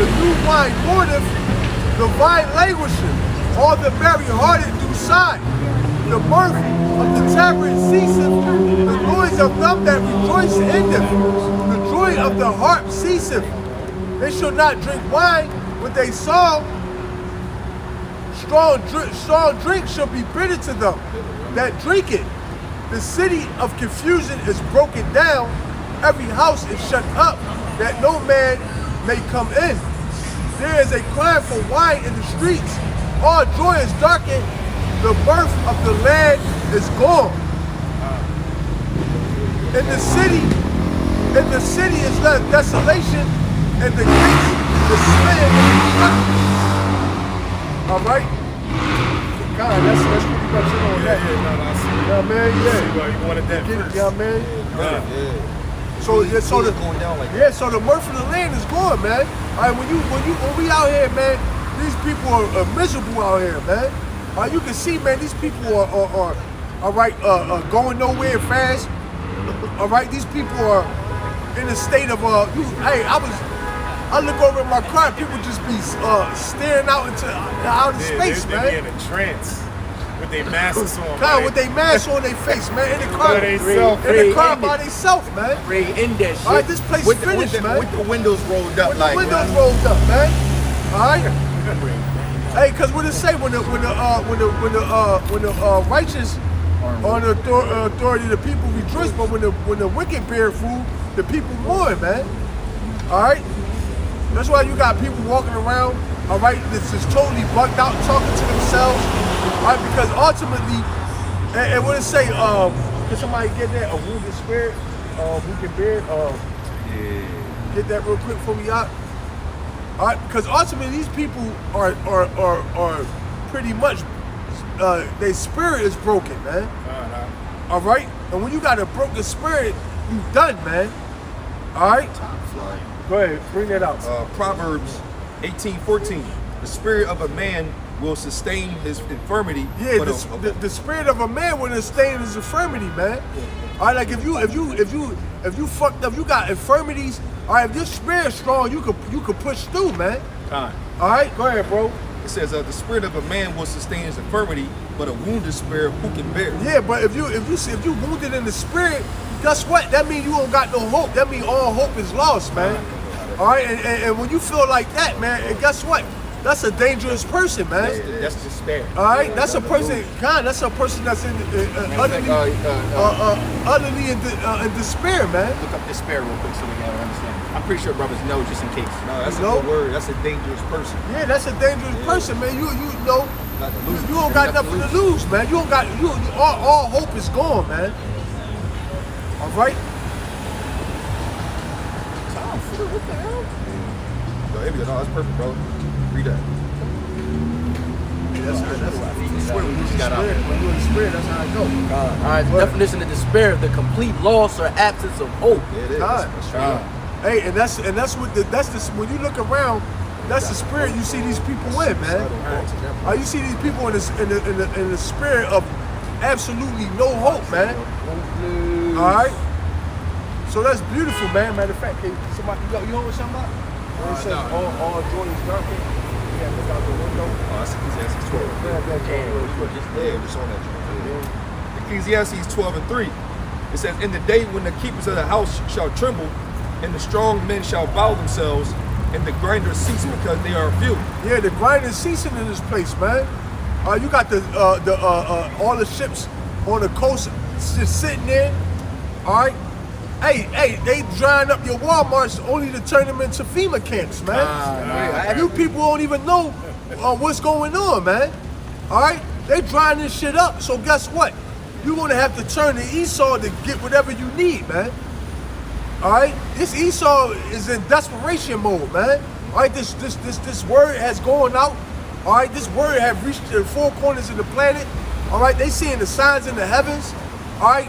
The new wine mourneth, the vine languisheth, all the merry hearted do sigh. the mirth of the tavern ceaseth, the noise of them that rejoice endeth, the joy of the harp ceaseth. They shall not drink wine when they song. Strong drink shall be bitter to them that drink it. The city of confusion is broken down. Every house is shut up, that no man may come in. There is a cry for wine in the streets. All joy is darkened. The birth of the land is gone. In the city is left desolation, and the gates despair. All right. God, that's pretty much it on that. Yeah, man. Yeah. You wanted that Get it, first. yeah, man. So the mirth of the land is gone, man. All right, when we out here, man, these people are miserable out here, man. You can see, man, these people are going nowhere fast. All right, these people are in a state of I look over at my car, people just be staring out into outer space, they man. be in a trance with their masks on. God, with their masks on their face, man. In the car, By theyself. by themselves, man. Ray in that shit. All right, this place With finished, man. the windows rolled up, With like the windows rolled up, man. All right. Hey, cause what it say when the righteous on the authority of the people rejoice, but when the wicked bear food, the people mourn, man. All right. That's why you got people walking around. All right, this is totally bugged out, talking to themselves. All right, because ultimately, and what it say? Can somebody get that? A wounded spirit, who can bear? Get that real quick for me out. All right, because ultimately these people are pretty much their spirit is broken, man. All right, and when you got a broken spirit, you done, man. All right. Go ahead, bring that out. Proverbs 18:14. The spirit of a man will sustain his infirmity. Yeah, but the spirit of a man will sustain his infirmity, man. All right, like if you fucked up, you got infirmities. All right, if your spirit's strong, you could push through, man. All right, go ahead, bro. It says the spirit of a man will sustain his infirmity, but a wounded spirit who can bear? Yeah, but if you wounded in the spirit, guess what? That means you don't got no hope. That means all hope is lost, man. All right, and when you feel like that, man, and guess what? That's a dangerous person, man. that's despair. All right, that's a person. That's a person that's in utterly in despair, man. Look up despair real quick so we can understand. I'm pretty sure brothers know just in case. No, that's No. a good word. That's a dangerous person. Yeah, that's a dangerous person, man. You know, you don't got nothing to lose, man. You don't got all hope is gone, man. All right. What the hell? No, here we go. No, that's perfect, bro. Read that. That's When you got out. when you're in the spirit, that's how it goes. All right, the definition of despair: the complete loss or absence of hope. Yeah, it is. God. That's straight up. Hey, and that's when you look around, that's the spirit you see these people in, man. You see these people in the spirit of absolutely no hope, man. All right. So that's beautiful, man. Matter of fact, somebody, you know what I'm talking about? Where it says all joy is darkened. You gotta look out the window. Oh, that's Ecclesiastes 12. Yeah, just on that. Ecclesiastes 12:3. It says, "In the day when the keepers of the house shall tremble, and the strong men shall bow themselves, and the grinders cease because they are few." Yeah, the grinding ceasing in this place, man. You got all the ships on the coast just sitting there. All right. Hey, they drying up your Walmarts only to turn them into FEMA camps, man. You people don't even know what's going on, man. All right, they drying this shit up. So guess what? You're gonna have to turn to Esau to get whatever you need, man. All right, this Esau is in desperation mode, man. All right, this word has gone out. All right, this word have reached the four corners of the planet. All right, they seeing the signs in the heavens. All right,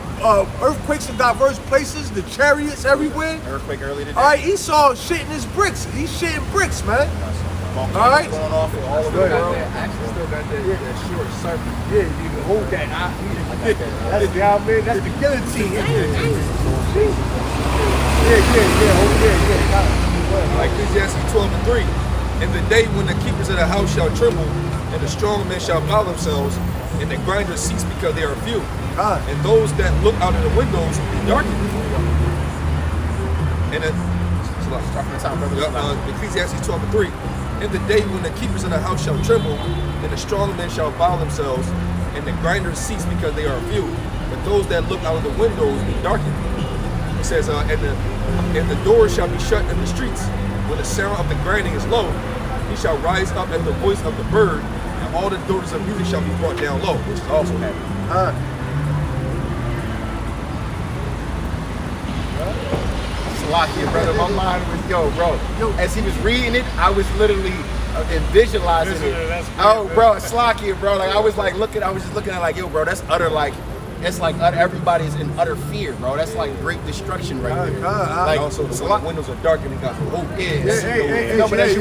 earthquakes in diverse places, the chariots everywhere. Earthquake early today. All right, Esau shitting his bricks. He's shitting bricks, man. All right. Going off and all over the world. Actually, still got that short serpent. Yeah, you can hold that. That's the man. That's the guillotine. Yeah. Ecclesiastes 12:3. "In the day when the keepers of the house shall tremble, and the strong men shall bow themselves, and the grinders cease because they are few. God. And those that look out of the windows be darkened. And then, Ecclesiastes 12:3. In the day when the keepers of the house shall tremble, and the strong men shall bow themselves, and the grinders cease because they are few. But those that look out of the windows be darkened. It says, and the doors shall be shut in the streets. When the sound of the grinding is low, he shall rise up at the voice of the bird, and all the daughters of music shall be brought down low, which is also happening. Salakia, brother. My mind was, bro. As he was reading it, I was literally visualizing it. That's great, Oh, man. bro, Salakia, bro. Like I was just looking at like, yo, bro, that's utter like. It's like everybody's in utter fear, bro. That's like great destruction right there. Like also, the windows are dark and they got the hope. No, but as you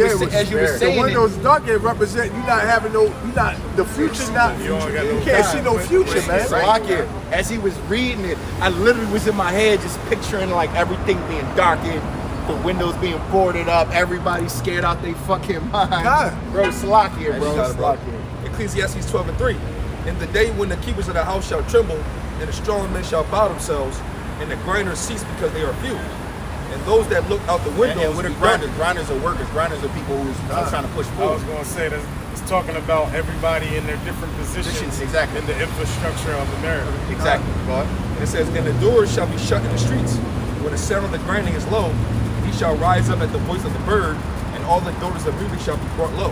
were saying, the windows dark, it represent you not having the future, you can't see no future, man. Salakia, as he was reading it, I literally was in my head just picturing like everything being darkened, the windows being boarded up, everybody scared out their fucking mind. God. Bro, Salakia, bro. Salakia. Ecclesiastes 12:3. In the day when the keepers of the house shall tremble, and the strong men shall bow themselves, and the grinders cease because they are few. And those that look out the windows. And what are grinders? Grinders are workers. Grinders are people who's trying to push I forward. was going to say that it's talking about everybody in their different positions exactly. in the infrastructure of America. Exactly. And it says, and the doors shall be shut in the streets. When the sound of the grinding is low, he shall rise up at the voice of the bird, and all the daughters of music shall be brought low.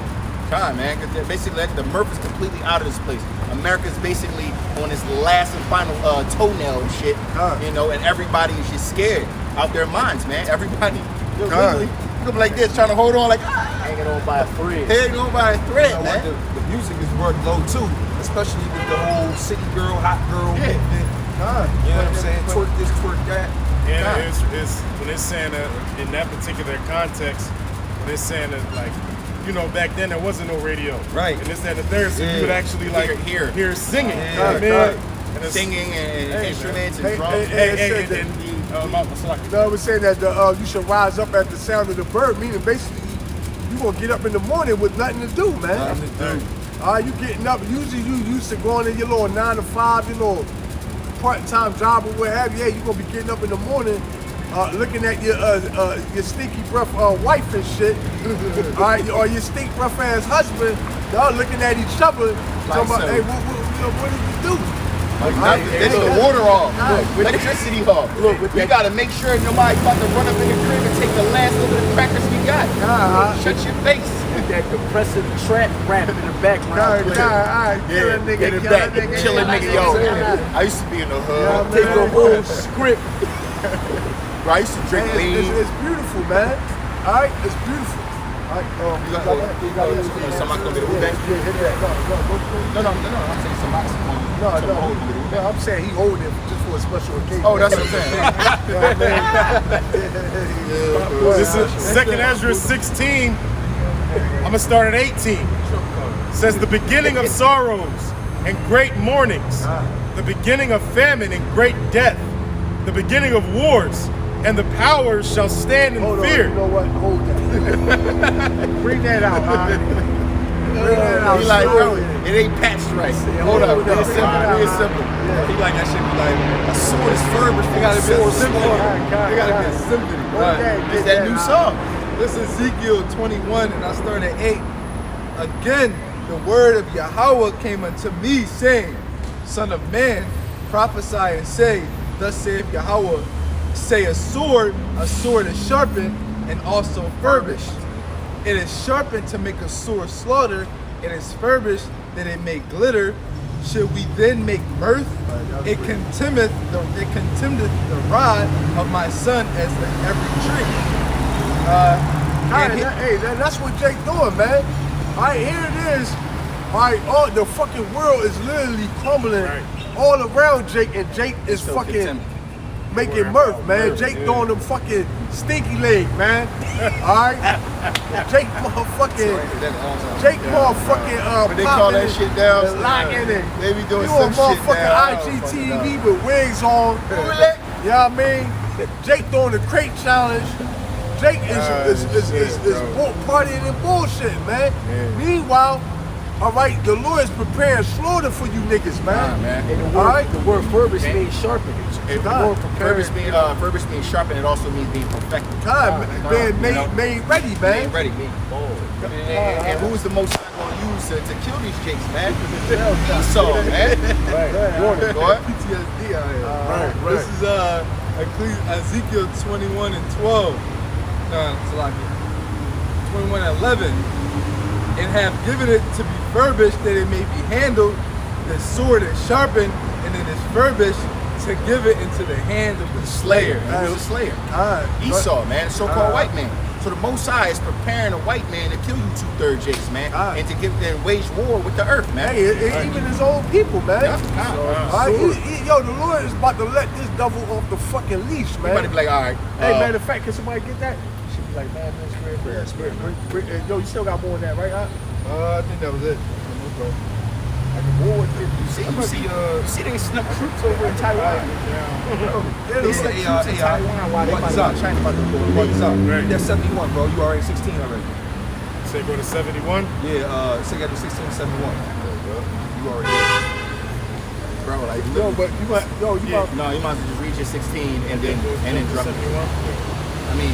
Time, man, because basically like, the mirth is completely out of this place. America's basically on its last and final toenail and shit, you know, and everybody is just scared out their minds, man. Everybody, literally, you go like this, trying to hold on, like Hanging on by a thread. hanging on by a thread, You know, man. the music is worth low too, especially with the whole city girl, hot girl movement. You know what I'm saying? Twerk this, twerk that. And it's when it's saying that in that particular context, when it's saying that like, you know, back then there wasn't no radio. Right. And it's that the third, so you would actually like Hear. hear singing. Yeah. You know what I mean? And it's- Singing and instruments and drums. Salaki. No, I was saying that you should rise up at the sound of the bird, meaning basically you gonna get up in the morning with nothing to do, man. You getting up. Usually you used to going in your little 9 to 5, you know, part-time job or what have you. Yeah, you gonna be getting up in the morning, looking at your stinky breath wife and shit, all right, or your stink breath ass husband. Y'all looking at each other, talking about, hey, what did you do? It's the water off. Look, electricity off. Look, we gotta make sure nobody's about to run up in the crib and take the last little bit of crackers we got. Shut your face. With that depressive trap rap in the background. Get it back. Chilling nigga, yo. I used to be in the hood. Take the whole script. Bro, I used to drink lean. It's beautiful, man. All right, it's beautiful. All right, You got somebody gonna get a back? No, I'm saying somebody's No, I'm saying he holding it just for a special occasion. Oh, that's what I'm saying. This is 2nd Ezra 16. I'm gonna start at 18. It says the beginning of sorrows and great mournings, the beginning of famine and great death, the beginning of wars, and the powers shall stand in Hold fear. on, you know what? Hold that. Bring that out, all right? Bring that out. He like, bro, slowly. it ain't patched right. Hold up, real simple, real simple. He like that shit be like, a sword is firm, but it gotta be more simple. It gotta be a symphony. Okay, It's get that new song. This is Ezekiel 21, and I start at 8. Again, the word of Yahweh came unto me, saying, Son of man, prophesy and say, Thus saith Yahweh, say a sword is sharpened and also furbished. It is sharpened to make a sore slaughter, it is furbished that it may glitter. Should we then make mirth? It contemneth the rod of my son as the every tree. That's what Jake doing, man. All right, here it is. All right, the fucking world is literally crumbling all around Jake, and Jake is fucking making mirth, man. Jake throwing them fucking stinky leg, man. All right, Jake motherfucking But they call that shit down. locking it. They be doing You on some shit down. motherfucking IGTV with wigs on. You know what I mean? Jake throwing the crate challenge. Jake is partying and bullshit, man. Meanwhile, All right, the Lord is preparing slaughter for you niggas, man. man. And All right. the word furbish Okay. means sharpened. If the God. word furbished means sharpened, it also means being perfected. God, man, made ready, man. Ain't ready, me. And who is the most High going to use to kill these jakes, man? Esau, man. Right. Go ahead. PTSD out here. Right. This is Ezekiel 21 and 12. No, it's like 21 and 11. And have given it to be furbished that it may be handled. The sword is sharpened, and it is furbished to give it into the hands of the slayer. Who's the slayer? God. Esau, man, so-called white man. So the Most High is preparing a white man to kill you 2/3 jakes, man, and to give them wage war with the earth, man. Hey, even his own people, man. Yeah. All right, yo, the Lord is about to let this devil off the fucking leash, You man. better be like, all right. Hey, matter of fact, can somebody get that? She'd be like, man, yo, you still got more than that, right? I think that was it. You see, they snuck troops over in Taiwan. Yeah, They snuck troops in Taiwan while they What's about up? China about to go. What's up? Right. That's 71, bro. You already 16 already. Say go to 71. Yeah, say got to 16, 71. You already did. Bro, like, Yo, but you might, no, you might as well just reach your 16 and then drop it. 71. I mean,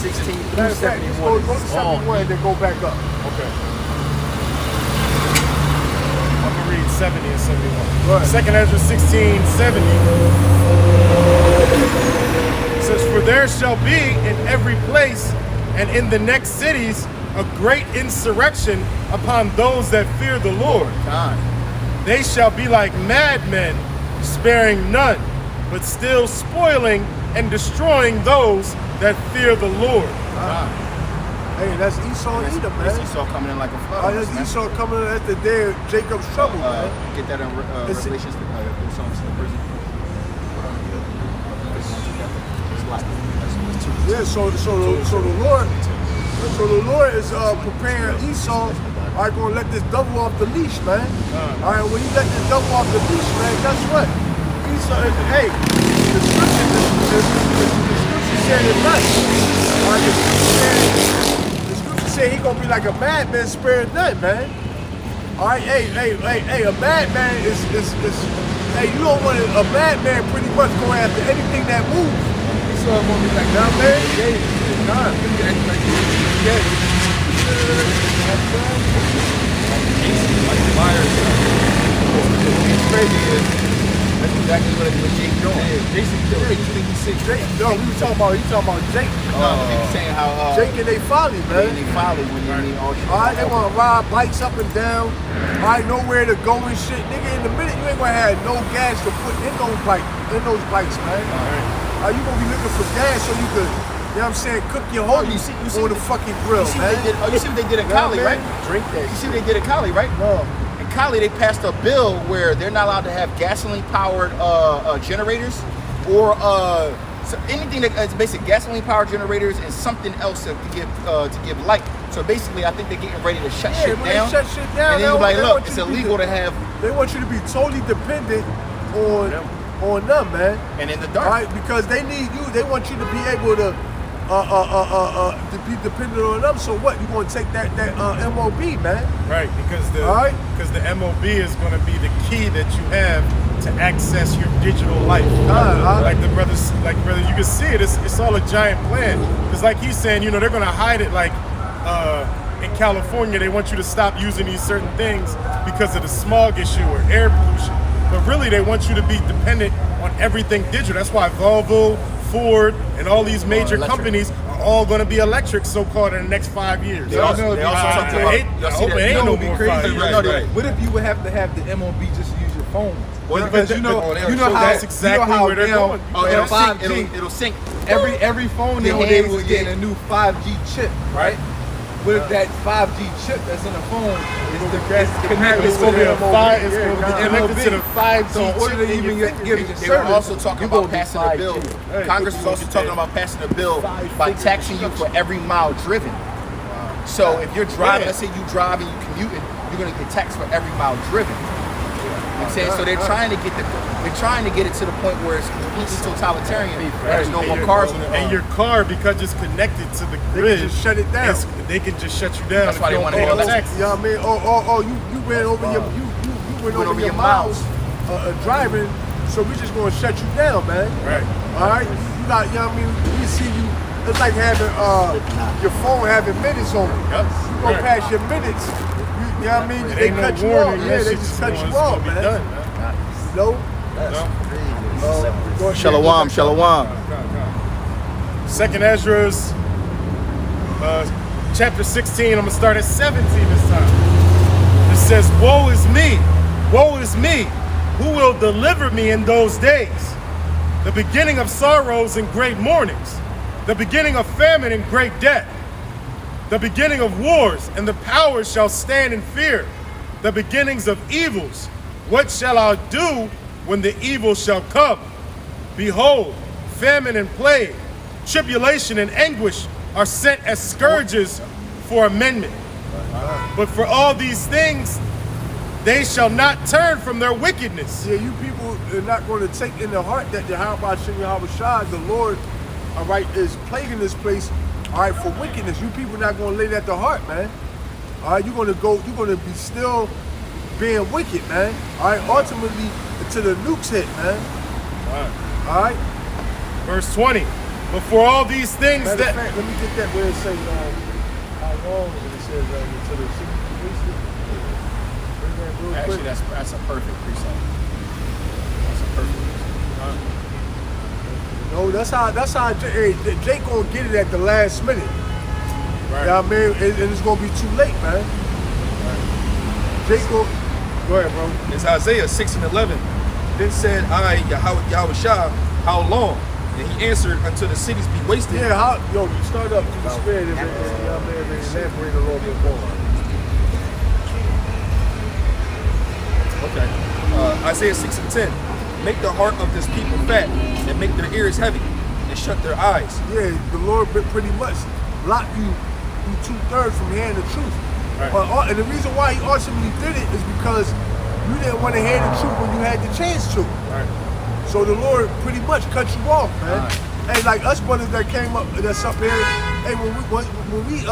16 through matter of fact, 71 go to is long. 71 and then go back up. Okay. I'm gonna read 70 and 71. Go ahead. Second Ezra 16, 70. It says, for there shall be in every place and in the next cities a great insurrection upon those that fear the Lord. God. They shall be like madmen, sparing none, but still spoiling and destroying those that fear the Lord. God. Hey, that's Esau and Edom, That's man. Esau coming in like a flood. Oh, that's man. Esau coming in at the day of Jacob's trouble, man. Get that in It's- Revelations, Psalms in the prison. Yeah, so the Lord is preparing Esau. All right, gonna let this devil off the leash, man. All right, when you let this devil off the leash, man, guess what? Esau, hey, the scripture said it right. All right, the scripture said he gonna be like a madman sparing none, man. All right, hey, a madman is hey, you don't want a madman pretty much going after anything that moves. He saw him on me like, nah, man, gay. Nah, you acting like you gay. It's crazy is that's exactly what Jake doing. Yeah, Jason killed him. No, he talking about Jake. No, he was saying how Jake and they folly, man. they follow when you need all shit. All right, they want to ride bikes up and down. All right, nowhere to go and shit. Nigga, in the minute you ain't gonna have no gas to put in those bikes, man. All right, you gonna be looking for gas so you could, you know what I'm saying, cook your Oh, homies you see on the fucking grill, You see man. what they did in Yeah, Cali, man. right? Drink that You see what they did in Cali, right? No. In Cali, they passed a bill where they're not allowed to have gasoline-powered generators or so anything that's basic gasoline-powered generators and something else to give light. So basically, I think they're getting ready to shut shit when down. they shut shit down, And then you're like, they look, want it's you to be illegal to have, They want you to be totally dependent on them, man. and in the All dark. right, because they need you. They want you to be able to be dependent on them. So what? You gonna take that MOB, man? Right, because All right. the MOB is going to be the key that you have to access your digital life. Like brother, you can see it. It's all a giant plan. Because like he's saying, they're going to hide it. Like in California, they want you to stop using these certain things because of the smog issue or air pollution. But really, they want you to be dependent on everything digital. That's why Volvo, Ford, and all these major companies are all going to be electric, so-called, in the next 5 years. They also talking about- I hope it ain't no more 5 years. Right. What if you would have to have the MOB just use your phone? Well, Because but you know so how that's exactly how where they're now going. Oh, with it'll 5G, sync. It'll sync. every phone The nowadays hand will is getting a new 5G chip, right? What if that 5G chip that's in the phone is connected It's to going to be the a five. It's going to be the connected to the MOB. 5G So in order to chip in even your get finger. your They were service, also talking about passing a bill. Hey, Congress was also talking about passing a bill by taxing you for every mile driven. So if you're driving, let's say you drive and you commuting, you're gonna get taxed for every mile driven. know what I'm saying? So they're trying to get it to the point where it's completely totalitarian. There's no more cars on the road. And your car, because it's connected to the They grid, can just shut it down. they can just shut you down. That's why they want to pay go no to taxes. You know what I mean? You went over your went over your miles driving, so we just gonna shut you down, man. Right. All right. You got, you know what I mean? We see you. It's like having your phone having minutes on it. Yep. You go Right. past your minutes. You know what I mean? It They ain't no cut you warning. off. That Yeah, they shit's just cut gonna- you it's off, gonna be man. done, No. Go ahead. Shalom, shalom. Second Ezra's chapter 16. I'm gonna start at 17 this time. It says, "Woe is me! Woe is me! Who will deliver me in those days? The beginning of sorrows and great mournings, the beginning of famine and great death, the beginning of wars, and the powers shall stand in fear, the beginnings of evils. What shall I do when the evil shall come? Behold, famine and plague, tribulation and anguish are sent as scourges for amendment. But for all these things, they shall not turn from their wickedness." Yeah, you people are not going to take in the heart that the Yahweh, the Lord, all right, is plaguing this place, all right, for wickedness. You people not going to lay that to heart, man. All right, you're going to be still being wicked, man. All right, ultimately, until the nukes hit, man. All right. Verse 20. "But for all these things Matter that..." of fact, let me get that where it says, how long it says, until the city be wasted. Bring that real Actually, quick. that's a perfect precept. That's a perfect precept. No, that's how Jake gonna get it at the last minute. Right. You know what I mean? And it's gonna be too late, man. Jake go ahead, bro. It's Isaiah 6 and 11. Then said I, Yahweh Shah, how long? And he answered, until the cities be wasted. Yeah, you start up to the spirit and you know what I mean, and elaborate a little bit more. Okay. Isaiah 6 and 10. Make the heart of this people fat, and make their ears heavy, and shut their eyes. Yeah, the Lord pretty much block you 2/3 from hearing the truth. Right. And the reason why he ultimately did it is because you didn't want to hear the truth when you had the chance to. Right. So the Lord pretty much cut you off, man. Hey, like us brothers that came up, that's up here. Hey, when we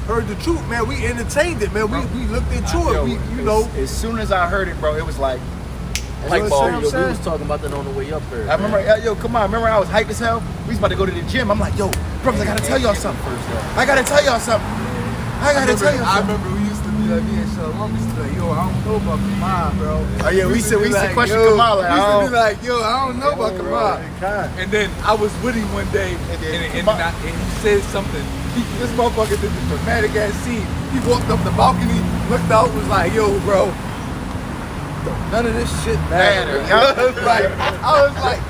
heard the truth, man, we entertained it, man. We looked into it. We, you know. As soon as I heard it, bro, it was like Light light bulb. bulb. Yo, we was talking about that on the way up here. I remember, yo, come on, remember I was hyped as hell? We was about to go to the gym. I'm like, yo, brothers, I gotta tell y'all something. I gotta tell y'all something. I remember we used to be like, me and Shalom used to be like, yo, I don't know about Kamal, bro. Oh yeah, we used to question yo, Kamal. we Like, used to oh. be like, yo, I don't know about Kamal. And then I was with him one day, and he said something. This motherfucker did this dramatic ass scene. He walked up the balcony, looked out, was like, yo, bro, none of this shit matters. I was like,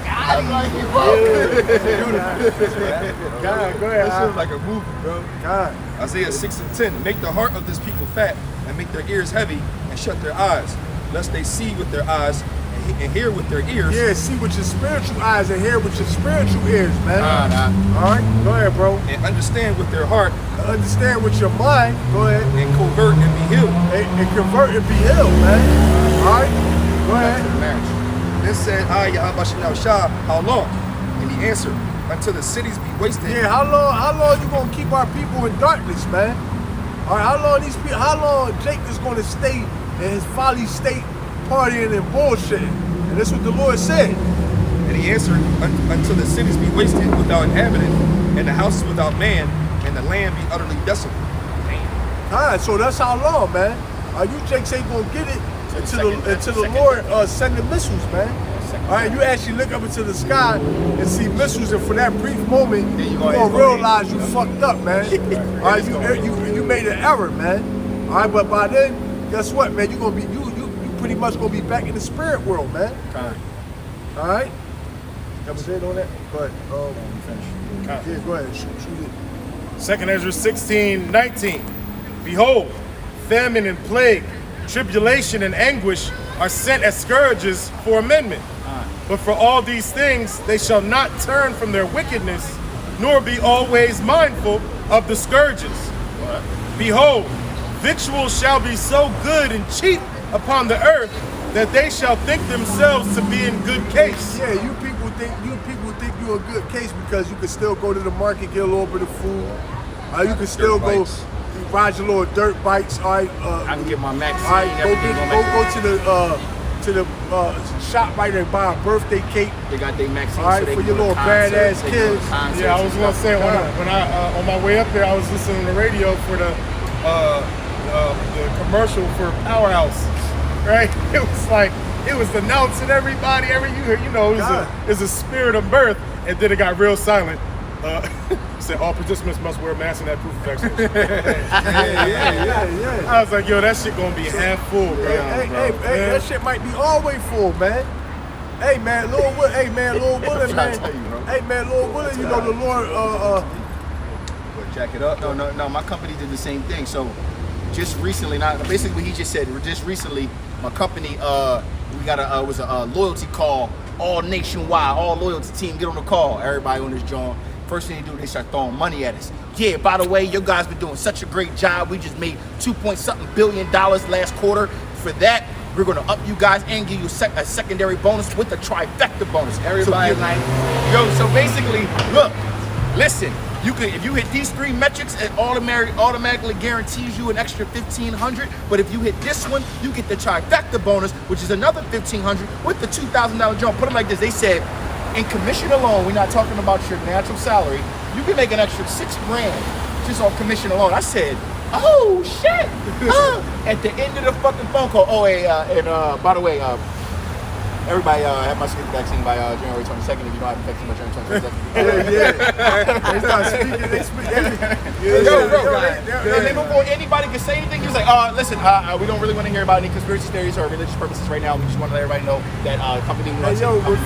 God, go ahead. That shit was like a movie, bro. God. Isaiah 6 and 10. Make the heart of this people fat, and make their ears heavy, and shut their eyes, lest they see with their eyes and hear with their ears. Yeah, see with your spiritual eyes and hear with your spiritual ears, man. All right, go ahead, bro. And understand with their heart, Understand with your mind. Go ahead. and convert and be healed. And convert and be healed, man. All right, go ahead. Then said I, Yahweh Shah, how long? And he answered, until the cities be wasted. Yeah, how long you gonna keep our people in darkness, man? All right, how long Jake is gonna stay in his folly state, partying and bullshitting? And that's what the Lord said. And he answered, until the cities be wasted without inhabitant, and the houses without man, and the land be utterly desolate. All right, so that's how long, man. You Jakes ain't gonna get it until the Lord send the missiles, man. All right, you actually look up into the sky and see missiles, and for that brief moment, you're gonna realize you fucked up, man. All right, you made an error, man. All right, but by then, guess what, man? You pretty much gonna be back in the spirit world, man. All right. That was it on that. But yeah, go ahead, shoot it. Second Ezra 16, 19. Behold, famine and plague, tribulation and anguish are sent as scourges for amendment. But for all these things, they shall not turn from their wickedness, nor be always mindful of the scourges. Behold, victuals shall be so good and cheap upon the earth, that they shall think themselves to be in good case. Yeah, you people think you're a good case because you can still go to the market, get a little bit of food. You can still go ride your little dirt bikes. All right, I can get my Maxine. all right, go to the shop right there and buy a birthday cake. They got their Maxine. All right, so they for can your go to little concerts, badass they can go to kids. concerts Yeah, I was and gonna stuff. say when I on my way up there, I was listening to the radio for the commercial for Powerhouse. Right, it was announcing everybody, it's a spirit of birth, and then it got real silent. Said all participants must wear masks and have proof of vaccination. Yeah. I was like, yo, that shit gonna be half full, bro. Hey, that shit might be all the way full, man. Hey, man, Lil Willard, man. I'm trying to tell you, bro. Hey, man, Lil Willard, you know the Lord, Jack it up. No, my company did the same thing. So just recently, basically what he just said, just recently, my company, we got it was a loyalty call, all nationwide, all loyalty team, get on the call. Everybody on this joint. First thing they do, they start throwing money at us. Yeah, by the way, you guys been doing such a great job. We just made $2.something billion last quarter. For that, we're gonna up you guys and give you a secondary bonus with a trifecta bonus. Everybody so basically, look, listen, you can, if you hit these 3 metrics, it automatically guarantees you an extra $1,500. But if you hit this one, you get the trifecta bonus, which is another $1,500 with the $2,000 jump. Put them like this. They said, in commission alone, we're not talking about your natural salary, you can make an extra $6,000 just on commission alone. I said, oh shit! At the end of the fucking phone call, by the way, everybody have my skin vaccine by January 22nd. If you don't have infection by January 22nd. They start speaking. They speak. And then before anybody can say anything, he was like, listen, we don't really want to hear about any conspiracy theories or religious purposes right now. We just want to let everybody know that company Hey yo, what's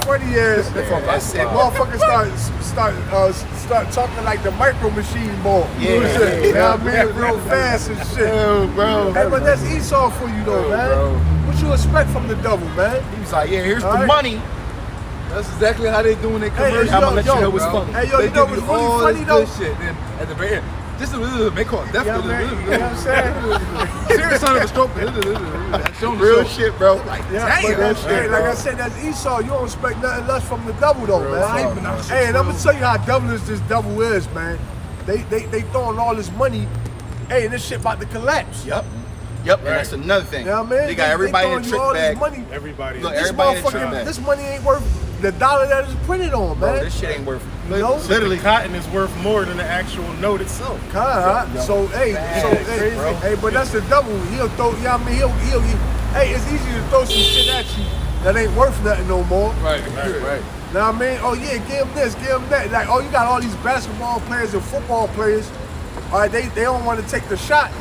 funny is motherfuckers start talking like the Micro Machine Ball. You know what I mean? Real fast and shit. bro. Hey, but that's Esau for you though, man. Bro. What you expect from the devil, man? He was like, yeah, here's the Alright. money. That's exactly how they doing their Hey, commercials. I'ma let you know bro. what's funny. Hey, yo, They you know give what's really all funny this though? good shit. Then at the very end, just a little, they call it death. Yeah, man. You know what I'm saying? Serious son of a stroke. Showing the Real show. shit, bro. Like, Yeah, damn. but that's, hey, like I said, that's Esau. You don't expect nothing less from the devil, though, man. Hey, and I'm gonna tell you how devilish this devil is, man. They throwing all this money. Hey, and this shit about to collapse. Yep, and that's another thing. You know what I mean? They got everybody in a throwing you all trick this bag. money. Everybody. Look, This everybody in a trick motherfucking, bag. this money ain't worth the dollar that is printed on, Bro, man. this shit ain't worth. No? Literally, cotton is worth more than the actual note itself. So hey, but that's the devil. He'll throw. You know what I mean? He'll. Hey, it's easy to throw some shit at you that ain't worth nothing no more. Right. Know what I mean? Oh yeah, give him this, give him that. Like, oh, you got all these basketball players and football players. All right, they don't want to take the shot.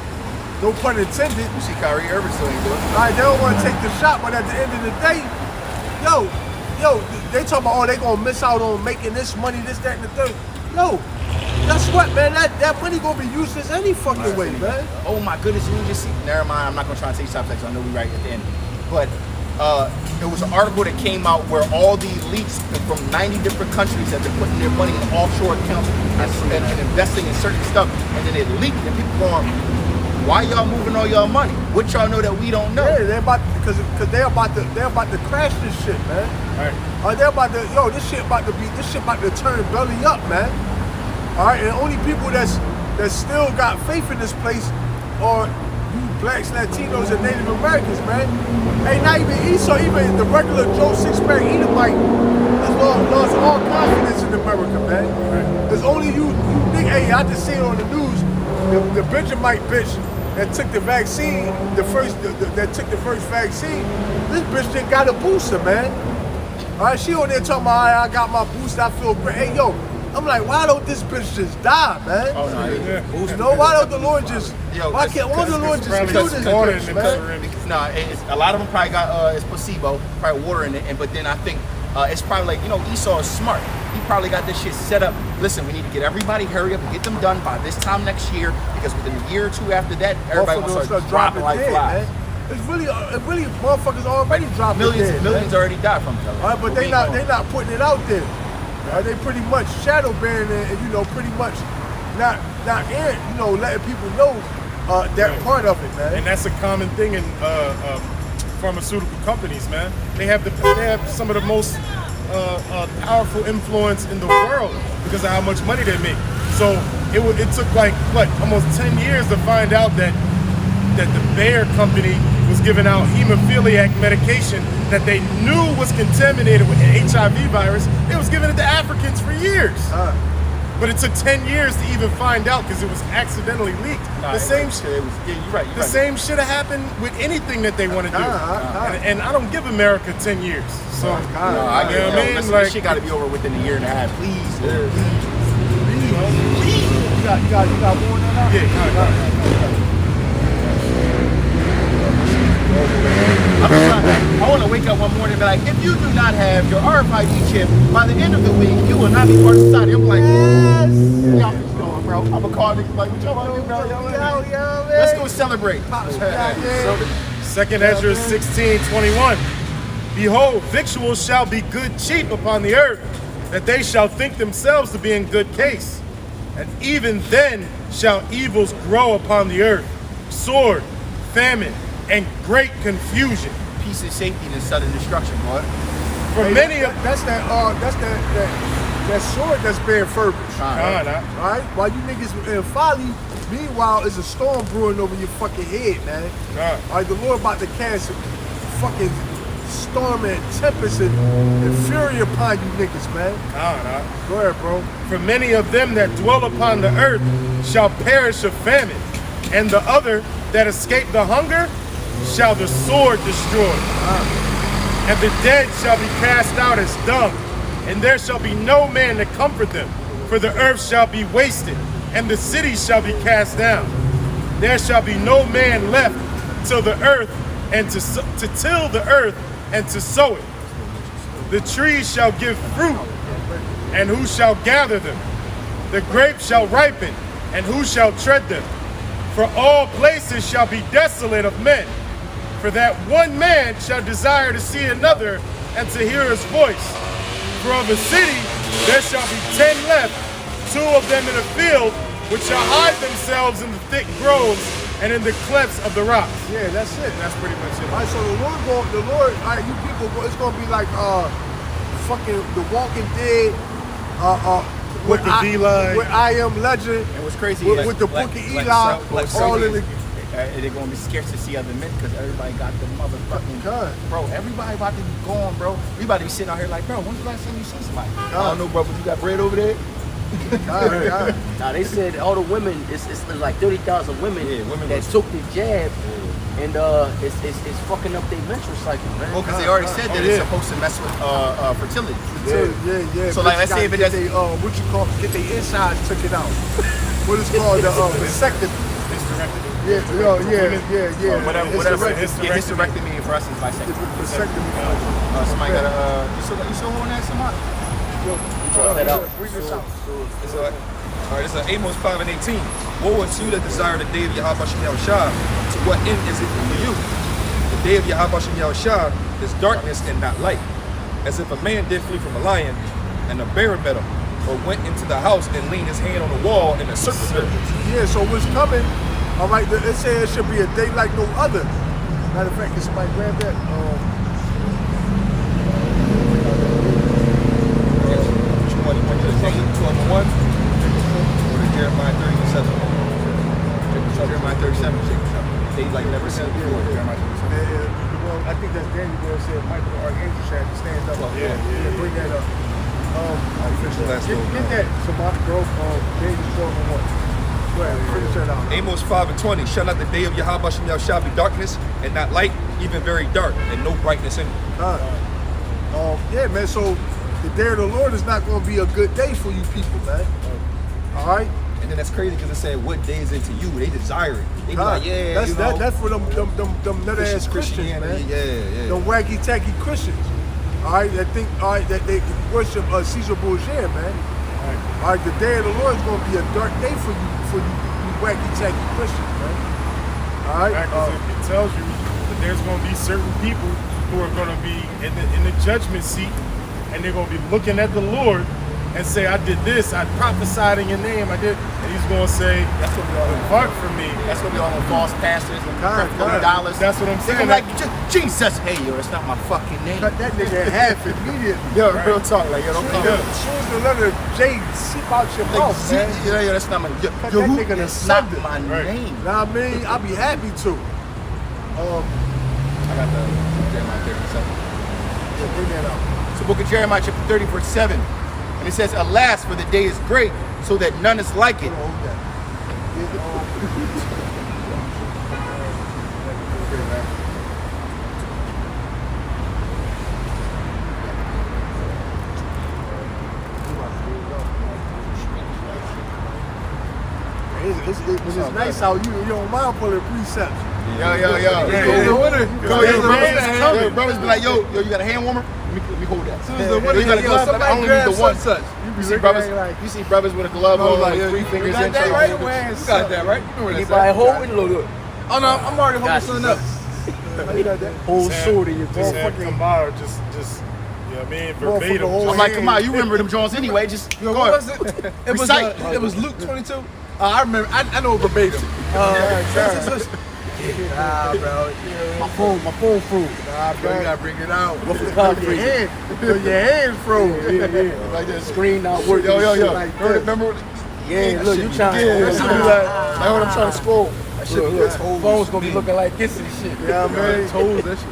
No pun intended. You see Kyrie Irving still ain't doing it. All right, they don't want to take the shot, but at the end of the day, yo, they talking about, oh, they gonna miss out on making this money, this, that, and the third. Yo, guess what, man? That money gonna be useless any fucking way, man. Oh my goodness, you just see. Never mind, I'm not gonna try and take subtext. I know we right at the end. But there was an article that came out where all the elites from 90 different countries have been putting their money in offshore accounts and investing in certain stuff, and then it leaked, and people going, why y'all moving all y'all money? What y'all know that we don't know? Yeah, they're about because they're about to crash this shit, man. Right. They're about to this shit about to turn belly up, man. All right, and only people that still got faith in this place are you blacks, Latinos, and Native Americans, man. Hey, not even Esau, even the regular Joe six-pack Edomite has lost all confidence in America, man. There's only you think, hey, I just seen on the news, the Benjamite bitch that took the vaccine, that took the first vaccine, this bitch just got a booster, man. All right, she on there talking about, I got my booster, I feel great. Hey, yo, I'm like, why don't this bitch just die, man? Oh no, You know, why don't the Lord just, why the Lord just kill this bitch, man? No, it's, a lot of them probably got it's placebo, probably water in it, but then I think it's probably like, Esau is smart. He probably got this shit set up. Listen, we need to get everybody, hurry up and get them done by this time next year, because within a year or two after that, everybody will start dropping like flies. Man. It's really motherfuckers already dropping millions already died from it. All right, but they not putting it out there. They pretty much shadow banning it, and pretty much not letting people know that part of it, man. And that's a common thing in pharmaceutical companies, man. They have some of the most powerful influence in the world because of how much money they make. So it took like almost 10 years to find out that the Bayer company was giving out hemophiliac medication that they knew was contaminated with an HIV virus. It was giving it to Africans for years. But it took 10 years to even find out because it was accidentally leaked. You're right. The same should have happened with anything that they want to do. And I don't give America 10 years. So, I you know what I mean? Listen, Like, this shit got to be over within a year and a half. Please. You got more than that? yeah, I want to wake up one morning and be like, if you do not have your RFID chip by the end of the week, you will not be part of society. I'm like, yes. Y'all keep going, bro. I'm going to call niggas like, what y'all want to do, bro? Yo, Let's go celebrate. Second Ezra 16:21. Behold, victuals shall be good cheap upon the earth, that they shall think themselves to be in good case. And even then shall evils grow upon the earth, sword, famine, and great confusion. Peace and safety and sudden destruction, boy. For many of that's that sword that's being furbished. Alright? While you niggas in folly, meanwhile it's a storm brewing over your fucking head, man. Alright, the Lord about to cast a fucking storm and tempest and fury upon you niggas, man. Go ahead, bro. For many of them that dwell upon the earth shall perish of famine, and the other that escape the hunger shall the sword destroy. And the dead shall be cast out as dung, and there shall be no man to comfort them, for the earth shall be wasted, and the cities shall be cast down. There shall be no man left till the earth and to till the earth and to sow it. The trees shall give fruit, and who shall gather them? The grapes shall ripen, and who shall tread them? For all places shall be desolate of men. For that one man shall desire to see another and to hear his voice. For of a city there shall be 10 left, 2 of them in a field, which shall hide themselves in the thick groves and in the clefts of the rocks. Yeah, that's it. That's pretty much it. Alright, so the Lord, alright, you people, it's gonna be like fucking The Walking Dead, With the D-Line. with I Am Legend, And what's crazy with the Book of Eli, all in the. They're gonna be scarce to see other men because everybody got the motherfucking God. bro. Everybody about to be gone, bro. We about to be sitting out here like, bro, when's the last time you seen somebody? I don't know, bro, but you got bread over there? God. Now they said all the women, it's like 30,000 women, women that took the jab, and it's fucking up their menstrual cycle, man. Well, because they already said that it's supposed to mess with fertility. Yeah. So like, let's say if it get doesn't, what you call get their insides took it out. What is called the vasectomy. Yeah. Whatever. Hysterectomy for us is bisectomy. Vasectomy. Somebody got you still holding that? Somebody? Check that out. Bring this out. All right, this is Amos 5:18. Woe unto you that desire the day of Yahweh Shem Yahushua. To what end is it for you? The day of Yahweh Shem Yahushua is darkness and not light. As if a man did flee from a lion, and a bear met him, or went into the house and leaned his hand on the wall, and a serpent bit him. Yeah, so what's coming? All right, it says it should be a day like no other. Matter of fact, can somebody grab that? 12:1 or the Jeremiah 37. Jeremiah 37. They like never said it before. Jeremiah 37. Well, I think that's Daniel where it said Michael the Archangel had to stand up. Yeah. Bring that up. Get that. So my girl, Daniel 12:1. Go ahead, finish that out. Amos 5:20. Shall not the day of Yahweh Shem Yahushua be darkness and not light, even very dark, and no brightness in it? Yeah, man. So the day of the Lord is not going to be a good day for you people, man. All right. And then that's crazy because it said, "What day is it to you?" They desire it. They be like, "Yeah, that's for them nut ass Christians, man. Yeah. Them wacky tacky Christians. All right, that they worship Caesar Borgia, man. All right, the day of the Lord is going to be a dark day for you wacky tacky Christians, man. All right. It tells you that there's going to be certain people who are going to be in the judgment seat, and they're going to be looking at the Lord, and say, I did this, I prophesied in your name, I did, and he's gonna say, That's what we all depart from me. That's what we all false pastors and God, God. dollars. That's what I'm They saying. gonna like Jesus. Hey, yo, it's not my fucking name. Cut that nigga in half immediately. Yo, real talk, like yo, don't come. As soon as the letter J seep out your mouth, man. Yeah, that's not my. Yo, Cut yo, that who nigga to is not sunder. my Right. name? Nah, I mean, I'll be happy to. I got the Jeremiah 37. Yeah, bring that out. It's the book of Jeremiah, chapter 30, verse 7. And it says, alas, for the day is great, so that none is like it. Hold that. It's nice how you don't mind pulling precepts. Yo. Brothers be like, yo, you got a hand warmer? Let me hold that. You got a glove? I only need the one. You see brothers with a glove on, like 3 fingers in. You got that, right? You know what Anybody holding? Look. Oh no, I'm already holding something up. Whole sword in your Just have motherfucking. Kamar, just, you know what I mean, Motherfucker verbatim. hold I'm like, come on, you remember them Jones anyway. Just Yo, go what ahead. was it? Recite. It was Luke 22. I remember. I know verbatim. Nah, bro. My phone froze. Nah, bro. You gotta bring it out. Your hand froze. Yeah. Like that. Screen not working. Yo. Like this. Remember? Yeah, look, you trying That should be to. like what I'm trying to scroll. That should be like Phone's gonna be looking like this and shit. Yeah, man. Toes, that shit.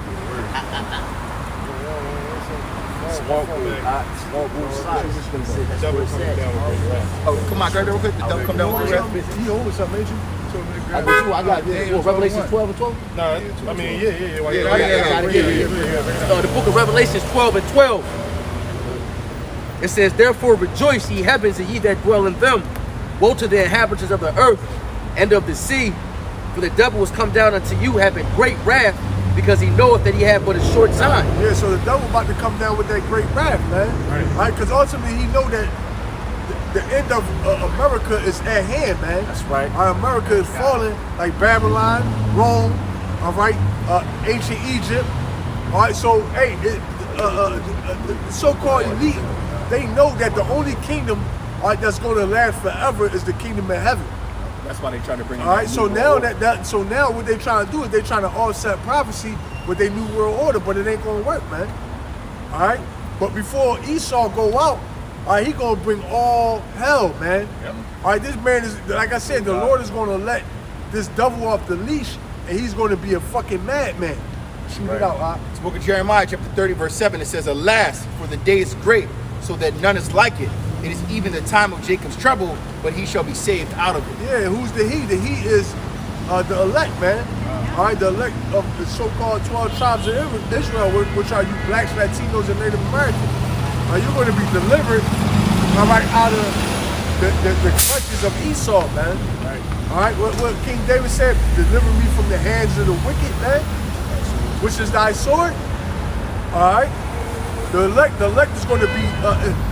Swamp Boy. Swamp Boy socks. That's Double what it coming said. down with the rap. Oh, come on, grab that real quick. The double come down with the rest. You over something, ain't you? I got what, Revelation 12 and 12? No, I mean, yeah. Why Yeah, you- yeah, Got it. The book of Revelations 12 and 12. It says, therefore rejoice, ye heavens, and ye that dwell in them. Woe to the inhabitants of the earth and of the sea, for the devil is come down unto you, having great wrath, because he knoweth that he hath but a short time. Yeah, so the devil about to come down with that great wrath, man. Right? Because ultimately he know that the end of America is at hand, man. That's right. America is falling like Babylon, Rome, all right, ancient Egypt. All right, so hey, the so-called elite, they know that the only kingdom that's going to last forever is the kingdom of heaven. That's why they trying to bring. All right, so now so now what they trying to do is they trying to offset prophecy with their new world order, but it ain't gonna work, man. All right, but before Esau go out, all right, he gonna bring all hell, man. Yep. All right, this man is, like I said, the Lord is gonna let this devil off the leash, and he's gonna be a fucking madman. Shoot it out, It's the book of Jeremiah, chapter 30, verse 7. It says, alas, for the day is great, so that none is like it. It is even the time of Jacob's trouble, but he shall be saved out of it. Yeah, who's the he? The he is the elect, man. All right, the elect of the so-called 12 tribes of Israel, which are you blacks, Latinos, and Native Americans. You're going to be delivered, all right, out of the clutches of Esau, man. Right. All right, what King David said, deliver me from the hands of the wicked, man, which is thy sword. All right, the elect is going to be,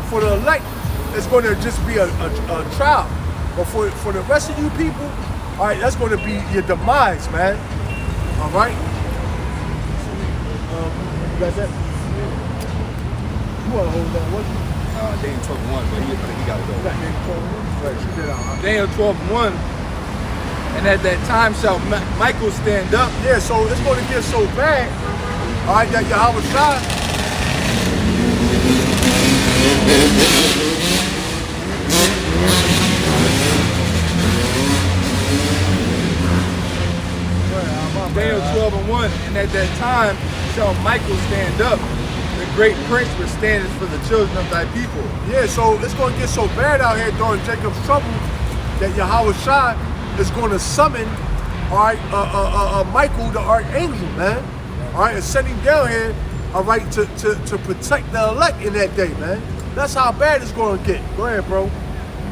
for the elect, it's going to just be a trial. But for the rest of you people, all right, that's going to be your demise, man. All right? You got that? You want to hold that one? Daniel 12:1, but he got to go. You got that 12. Right, you did out. Daniel 12:1. And at that time shall Michael stand up. Yeah, so it's going to get so bad, all right, that Yahweh Shai, Daniel 12:1. And at that time shall Michael stand up. The great prince which standeth for the children of thy people. yeah, so it's going to get so bad out here during Jacob's trouble that Yahweh Shai is going to summon, all right, Michael, the archangel, man, all right, and send him down here, all right, to protect the elect in that day, man. That's how bad it's going to get. Go ahead, bro.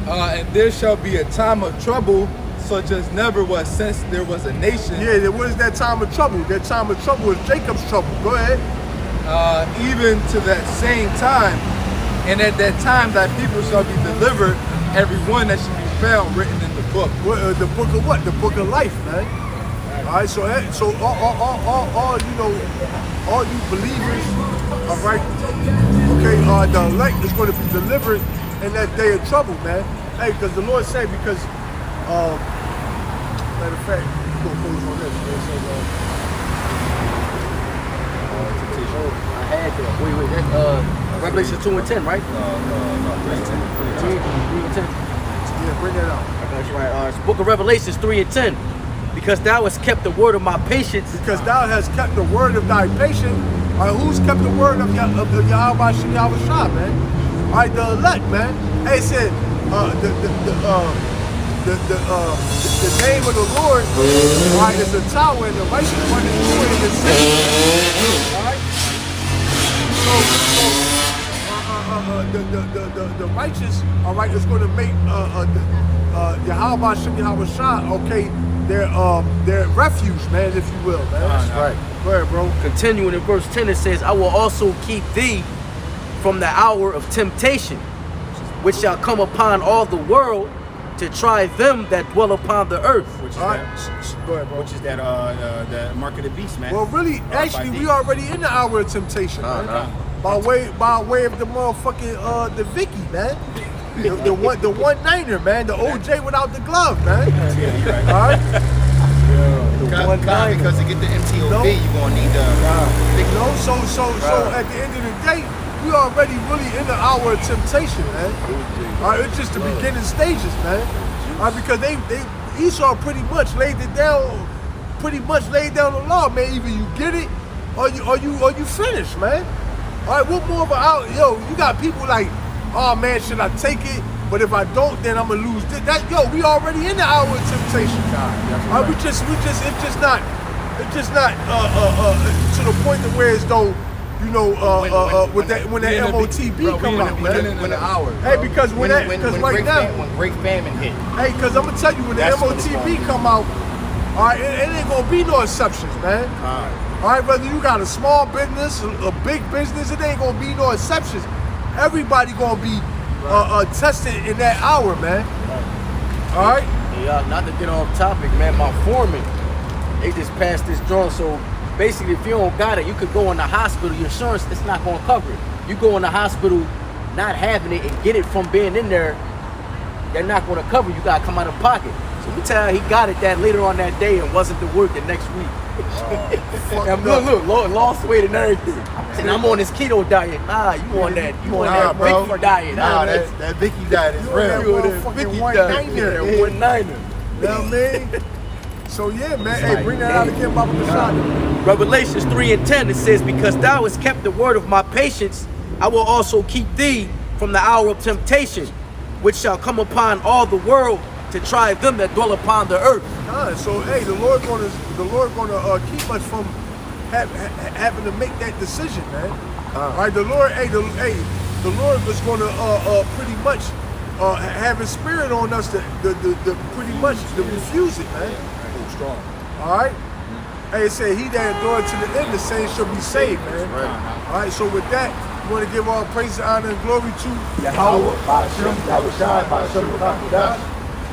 And there shall be a time of trouble such as never was since there was a nation. Yeah, what is that time of trouble? That time of trouble is Jacob's trouble. Go ahead. Even to that same time. And at that time thy people shall be delivered, every one that shall be found written in the book. The book of what? The book of life, man. All right, so all you know, all you believers, all right, okay, the elect is going to be delivered in that day of trouble, man. Hey, because the Lord said, because, matter of fact, we're going to close on this. Man. It says, I had that. Wait, that's Revelation 2 and 10, right? No, 3 and 10. 3 and 10. yeah, bring that out. That's right. It's Book of Revelations 3 and 10. Because thou hast kept the word of my patience. Because thou hast kept the word of thy patience. All right, who's kept the word of Yahweh Shem Yahweh Shah, man? All right, the elect, man. Hey, it said the name of the Lord, all right, is a tower, and the righteous one is doing in the city. All right. So the righteous, all right, is going to make Yahweh Shem Yahweh Shah, okay, their refuge, man, if you will, man. That's right. Go ahead, bro. Continuing in verse 10, it says, I will also keep thee from the hour of temptation, which shall come upon all the world to try them that dwell upon the earth. Which is All right. that, Go ahead, bro. which is that the mark of the beast, man. Well, really, actually, we already in the hour of temptation, man. nah. By way of the motherfucking the Vicky, man. The one-niner, man. The OJ without the glove, man. Yeah, you're right. All right. Because to get the MTOB, No. you're gonna need the big You know, so at the end of the day, we already really in the hour of temptation, man. All right, it's just the beginning stages, man. All right, because they Esau pretty much laid it down, the law, man. Either you get it or you finish, man. All right, what more of you got people like, oh man, should I take it? But if I don't, then I'm gonna lose. We already in the hour of temptation, guys. All right, it's just not to the point to where it's though, when that MOTB come out, man. When the hour. Hey, because when great famine hit. hey, because I'm gonna tell you, when the That's when it's MOTB come out, all right, it ain't gonna be no exceptions, man. All right, whether you got a small business, a big business, it ain't gonna be no exceptions. Everybody gonna be tested in that hour, man. All right. Yeah, not to get off topic, man. My foreman, they just passed this joint. So basically, if you don't got it, you could go in the hospital. Your insurance, it's not gonna cover it. You go in the hospital not having it and get it from being in there, they're not gonna cover. You gotta come out of pocket. So we tell he got it that later on that day and wasn't to work the next week. And look, lost weight and everything. And I'm on this keto diet. Nah, you on that Vicky diet. That Vicky diet is real. You on that Vicky one-niner. diet. One-niner. You know what I mean? So yeah, man. Hey, bring that out again, Baba Mashad. Revelations 3 and 10, it says, because thou hast kept the word of my patience, I will also keep thee from the hour of temptation, which shall come upon all the world to try them that dwell upon the earth. So hey, the Lord gonna keep us from having to make that decision, man. All right, the Lord was gonna pretty much have His Spirit on us to pretty much to refuse it, man. Strong. All right. Hey, it said, "He that endureth to the end, the same shall be saved," man. Right. All right. So with that, we want to give all praise, honor, and glory to Yahweh, Ba'ashem, Yahushai, Ba'ashem, Ba'akudash.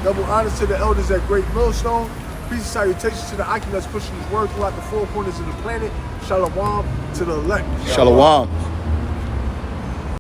double honors to the elders at Great Millstone. Peace and salutations to the Icon that's pushing His word throughout the four corners of the planet. Shalom to the elect. Shalom.